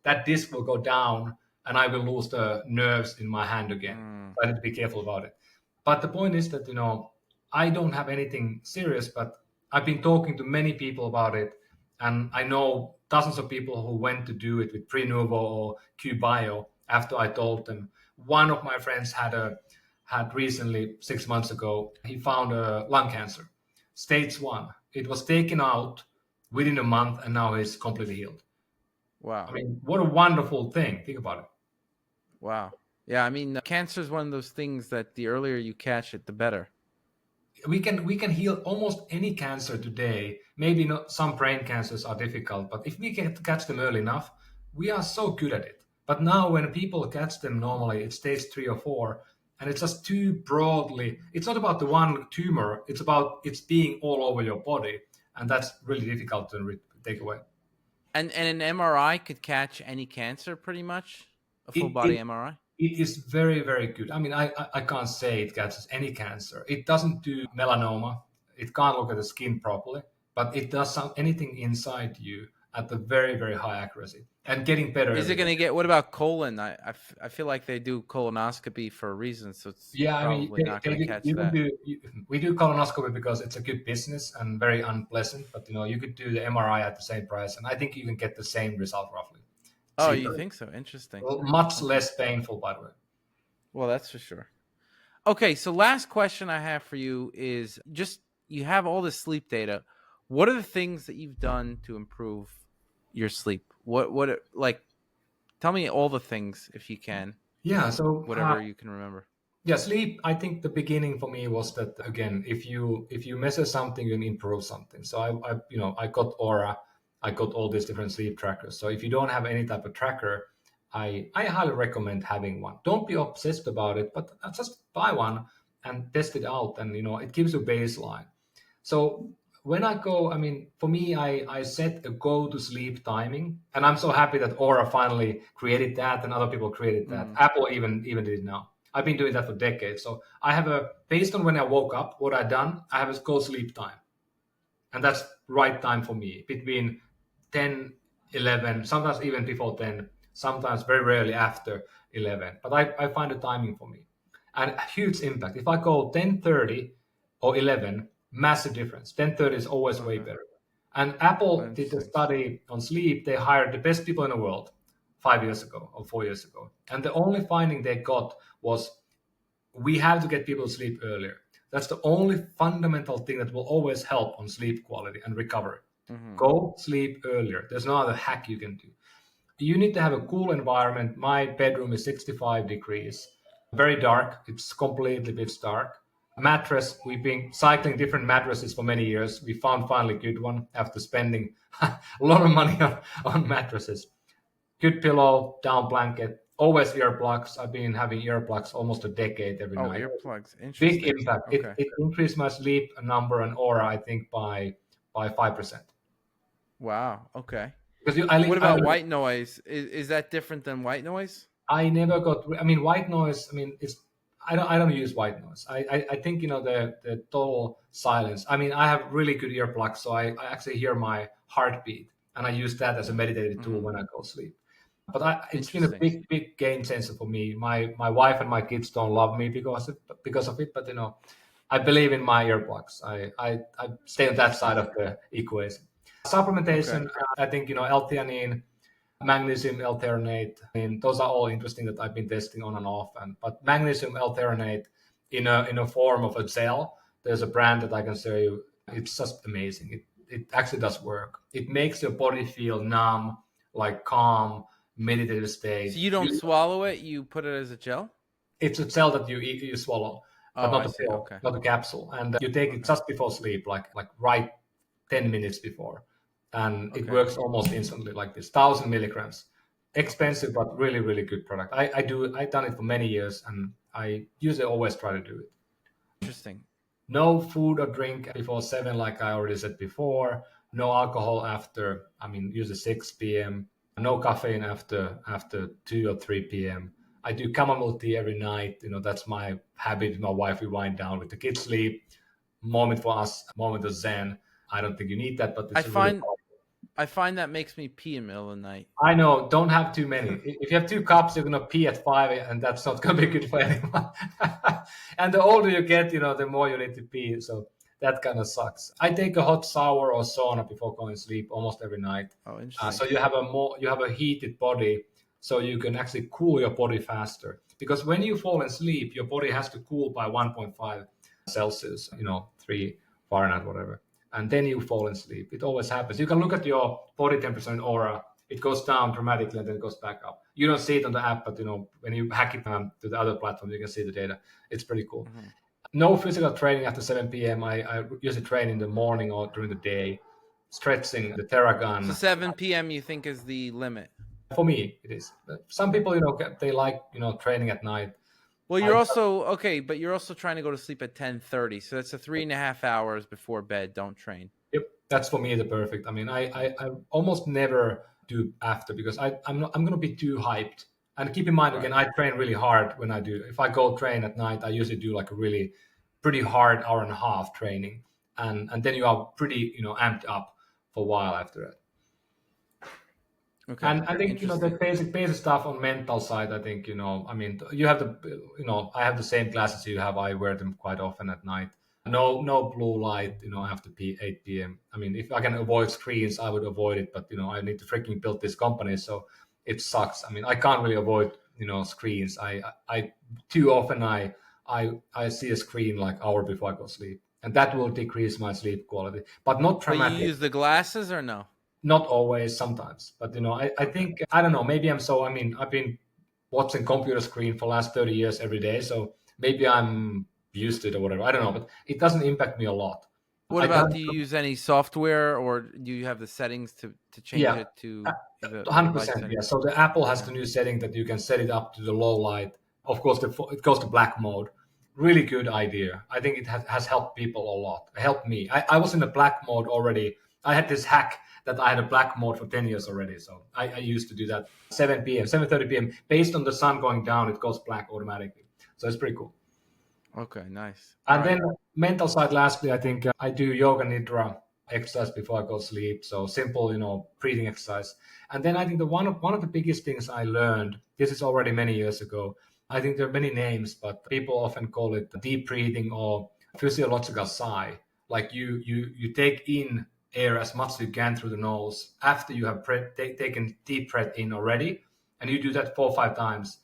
that disc will go down and I will lose the nerves in my hand again. So I need to be careful about it. But the point is that I don't have anything serious, but I've been talking to many people about it, and I know dozens of people who went to do it with Prenuvo or QBio after I told them. One of my friends had recently, 6 months ago, he found a lung cancer, stage 1. It was taken out within a month, and now he's completely healed. Wow. I mean, what a wonderful thing. Think about it. Wow. Yeah, I mean, cancer is one of those things that the earlier you catch it, the better. We can heal almost any cancer today. Maybe not, some brain cancers are difficult, but if we can catch them early enough, we are so good at it. But now when people catch them normally, it's stage 3 or 4, and it's just too broadly. It's not about the one tumor, it's about it's being all over your body, and that's really difficult to take away. And an MRI could catch any cancer pretty much? A full body MRI? It is very, very good. I mean, I can't say it catches any cancer. It doesn't do melanoma. It can't look at the skin properly, but it does anything inside you at the very, very high accuracy and getting better. Is it going to get? What about colon? I feel like they do colonoscopy for a reason, so it's probably not going to catch that. We do colonoscopy because it's a good business and very unpleasant. But you could do the MRI at the same price, and I think you can get the same result roughly. Oh, you think so? Interesting. Well, much less painful, by the way. Well, that's for sure. Okay, so last question I have for you is just, you have all this sleep data. What are the things that you've done to improve your sleep? What like, tell me all the things if you can. Yeah, so whatever you can remember. Yeah, sleep. I think the beginning for me was that, again, if you measure something, you can improve something. So I got Ōura, I got all these different sleep trackers. So if you don't have any type of tracker, I highly recommend having one. Don't be obsessed about it, but just buy one and test it out, and it gives you a baseline. So when I go, for me, I set a go to sleep timing, and I'm so happy that Ōura finally created that, and other people created that. Apple even did it now. I've been doing that for decades. So I have based on when I woke up, what I've done, I have a go sleep time. And that's right time for me, between 10, 11, sometimes even before 10, sometimes very rarely after 11. But I find a timing for me. And a huge impact. If I go 10:30 or 11, massive difference. 10:30 is always way better. And Apple did a study on sleep. They hired the best people in the world 5 years ago or 4 years ago. And the only finding they got was, we have to get people to sleep earlier. That's the only fundamental thing that will always help on sleep quality and recovery. Go sleep earlier. There's no other hack you can do. You need to have a cool environment. My bedroom is 65 degrees, very dark. It's completely pitch dark. Mattress, we've been cycling different mattresses for many years. We found finally a good one after spending a lot of money on mattresses. Good pillow, down blanket, always earplugs. I've been having earplugs almost a decade every night. Oh, earplugs. Interesting. Big impact. Okay. It increased my sleep number and Ōura, I think, by 5%. Wow. Okay. What about white noise? Is that different than white noise? I never got. White noise. It's. I don't use white noise. I think the total silence. I have really good earplugs, so I actually hear my heartbeat, and I use that as a meditative tool when I go to sleep. But it's been a big game changer for me. My wife and my kids don't love me because of it, but I believe in my earplugs. I stay on that side of the equation. Supplementation, I think L-theanine, magnesium L-threonate. Those are all interesting that I've been testing on and off. But magnesium L-threonate in a form of a gel. There's a brand that I can show you. It's just amazing. It actually does work. It makes your body feel numb, like calm, meditative state. So you don't swallow it? You put it as a gel? It's a gel that you swallow, but not I a see. pill, Okay. not a capsule. And you take it just before sleep, like right 10 minutes before. And it works almost instantly like this, 1,000 milligrams. Expensive, but really, really good product. I've done it for many years, and I usually always try to do it. Interesting. No food or drink before 7, like I already said before. No alcohol after, usually 6 p.m. No caffeine after 2 or 3 p.m. I do chamomile tea every night. That's my habit. My wife, we wind down with the kids sleep. Moment for us, moment of zen. I don't think you need that, but it's I find that makes me pee in the middle of the night. I know. Don't have too many. If you have 2 cups, you're gonna pee at 5, and that's not gonna be good for anyone. And the older you get, the more you need to pee. So that kind of sucks. I take a hot shower or sauna before going to sleep almost every night. Oh, interesting. So you have a heated body, so you can actually cool your body faster. Because when you fall asleep, your body has to cool by 1.5 Celsius, 3 Fahrenheit, whatever. And then you fall asleep. It always happens. You can look at your body temperature in Ōura. It goes down dramatically and then it goes back up. You don't see it on the app, but when you hack it to the other platform, you can see the data. It's pretty cool. Mm-hmm. No physical training after 7 p.m. I usually train in the morning or during the day, stretching, the Theragun. So 7 p.m. you think is the limit? For me, it is. Some people, they like, training at night. Well, you're but you're also trying to go to sleep at 10:30, so that's 3.5 hours before bed. Don't train. Yep, that's for me the perfect. I almost never do after because I'm going to be too hyped. And keep in mind again, I train really hard when I do. If I go train at night, I usually do like a really pretty hard hour and a half training, and then you are pretty amped up for a while after that. Okay. And I think the basic stuff on mental side. I think you have I have the same glasses you have. I wear them quite often at night. No blue light after 8 p.m. If I can avoid screens, I would avoid it. But I need to freaking build this company, so it sucks. I can't really avoid screens. I too often I see a screen like hour before I go to sleep, and that will decrease my sleep quality. But not dramatic. But you use the glasses or no? Not always, sometimes. But I think I don't know. Maybe I've been watching computer screen for the last 30 years every day, so maybe I'm used to it or whatever. I don't know, but it doesn't impact me a lot. What about, do you use any software or do you have the settings to change it to 100%? Yeah. So the Apple has the new setting that you can set it up to the low light. Of course, it goes to black mode. Really good idea. I think it has helped people a lot. It helped me. I was in the black mode already. I had this hack that I had a black mode for 10 years already. So I used to do that 7 p.m., 7:30 p.m. Based on the sun going down, it goes black automatically. So it's pretty cool. Okay, nice. And then mental side, lastly, I think I do yoga nidra exercise before I go to sleep. So simple, breathing exercise. And then I think one of the biggest things I learned, this is already many years ago. I think there are many names, but people often call it deep breathing or physiological sigh. Like you take in air as much as you can through the nose after you have taken deep breath in already, and you do that 4 or 5 times.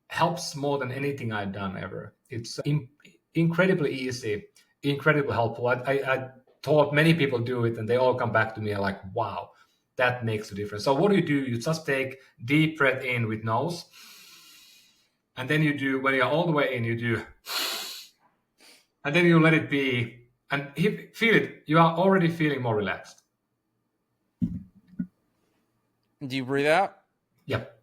Helps more than anything I've done ever. It's incredibly easy, incredibly helpful. I taught many people do it, and they all come back to me like, wow, that makes a difference. So what do? You just take deep breath in with nose, and then you do, when you're all the way in, you do, and then you let it be. And feel it. You are already feeling more relaxed. Do you breathe out? Yep.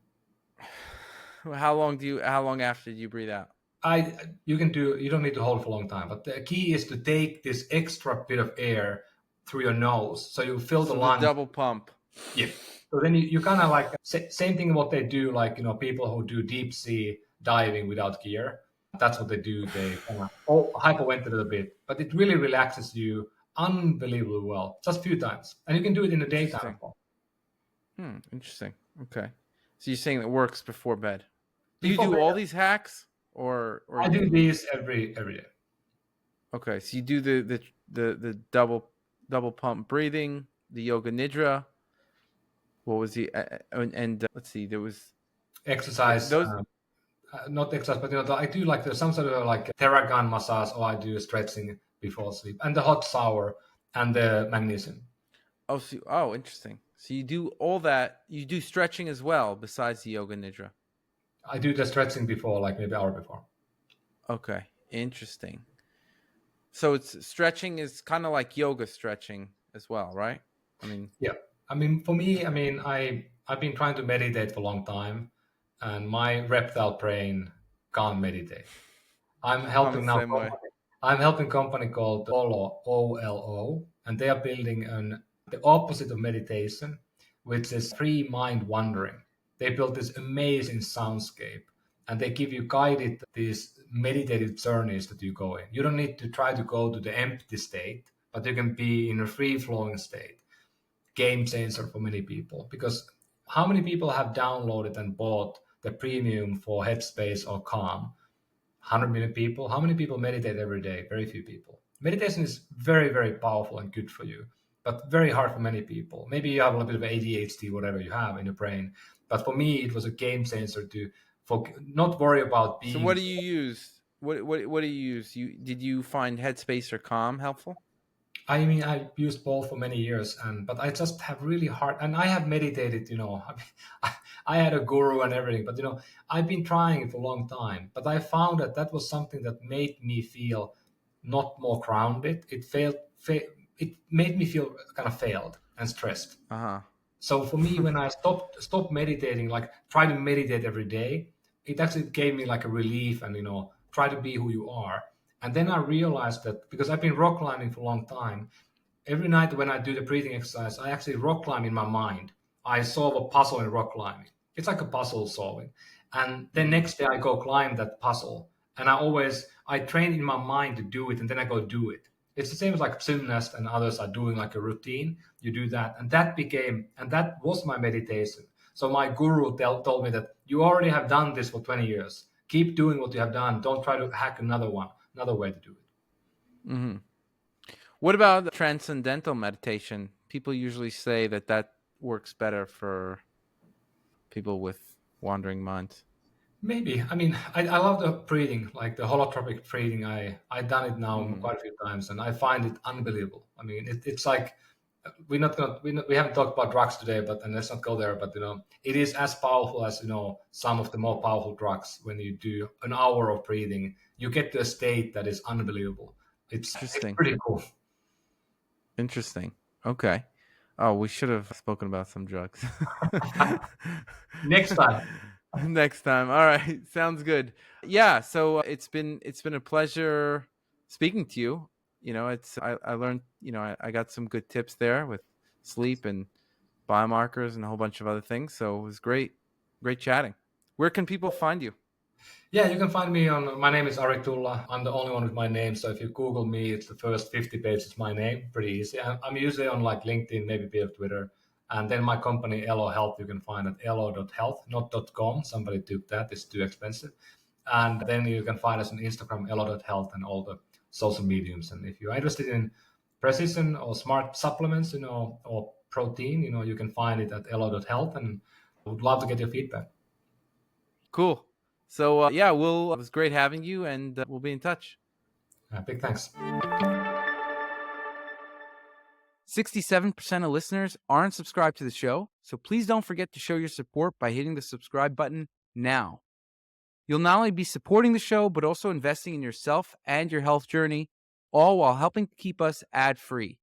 How long after do you breathe out? You don't need to hold for a long time, but the key is to take this extra bit of air through your nose, so you fill the lung. Double pump. Yeah. So then you kind of like same thing what they do, like people who do deep sea diving without gear. That's what they do. They kind of hyperventilate a bit, but it really relaxes you unbelievably well. Just a few times, and you can do it in the daytime. Interesting. Okay, so you're saying it works before bed. Do you do all these hacks, or I do these every day. Okay, so you do the double pump breathing, the yoga nidra. What was the let's see, there was exercise. Not exercise, but I do like there's some sort of like Theragun massage, or I do stretching before sleep, and the hot shower and the magnesium. Interesting. So you do all that. You do stretching as well besides the yoga nidra. I do the stretching before, like maybe an hour before. Okay, interesting. So it's stretching is kind of like yoga stretching as well, right? I mean, Yeah. I mean, for me, I mean, I've been trying to meditate for a long time, and my reptile brain can't meditate. I'm I'm the helping now. same way. I'm helping company called Olo, OLO, and they are building the opposite of meditation, which is free mind wandering. They built this amazing soundscape, and they give you guided these meditative journeys that you go in. You don't need to try to go to the empty state, but you can be in a free flowing state. Game changer for many people, because how many people have downloaded and bought the premium for Headspace or Calm? 100 million people. How many people meditate every day? Very few people. Meditation is very, very powerful and good for you, but very hard for many people. Maybe you have a little bit of ADHD, whatever you have in your brain. But for me, it was a game changer to not worry about So being. what do you use? What do you use? Did you find Headspace or Calm helpful? I mean, I used both for many years, and but I just have really hard. And I have meditated, you know. I mean, I had a guru and everything, but you know, I've been trying it for a long time. But I found that that was something that made me feel not more grounded. It made me feel kind of failed and stressed. Uh So for me, huh. when I stopped meditating, like try to meditate every day, it actually gave me like a relief and try to be who you are. And then I realized that because I've been rock climbing for a long time, every night when I do the breathing exercise, I actually rock climb in my mind. I solve a puzzle in rock climbing. It's like a puzzle solving. And then Mm. next day I go climb that puzzle. And I train in my mind to do it and then I go do it. It's the same as like gymnasts and others are doing like a routine. You do that. And that was my meditation. So my guru told me that you already have done this for 20 years. Keep doing what you have done. Don't try to hack another way to do it. Hmm. What about transcendental meditation? People usually say that that works better for people with wandering minds. Maybe. I mean, I love the breathing, like the holotropic breathing. I done it now Hmm. quite a few times, and I find it unbelievable. I mean, it's like we haven't talked about drugs today, but and let's not go there. But it is as powerful as some of the more powerful drugs. When you do an hour of breathing, you get to a state that is unbelievable. It's Interesting. pretty cool. Interesting. Okay. Oh, we should have spoken about some drugs. Next time. Next time. All right. Sounds good. Yeah. So it's been a pleasure speaking to you. I learned. I got some good tips there with sleep and biomarkers and a whole bunch of other things. So it was great chatting. Where can people find you? Yeah, you can find me on. My name is Ari Tulla. I'm the only one with my name. So if you Google me, it's the first 50 pages my name. Pretty easy. I'm usually on like LinkedIn, maybe a bit of Twitter. And then my company, Elo Health, you can find at elo.health, not .com. Somebody took that. It's too expensive. And then you can find us on Instagram, elo.health, and all the social mediums. And if you're interested in precision or smart supplements, or protein, you can find it at elo.health. And I would love to get your feedback. Cool. So yeah, it was great having you, and we'll be in touch. Big thanks. 67% of listeners aren't subscribed to the show, so please don't forget to show your support by hitting the subscribe button now. You'll not only be supporting the show, but also investing in yourself and your health journey, all while helping to keep us ad free.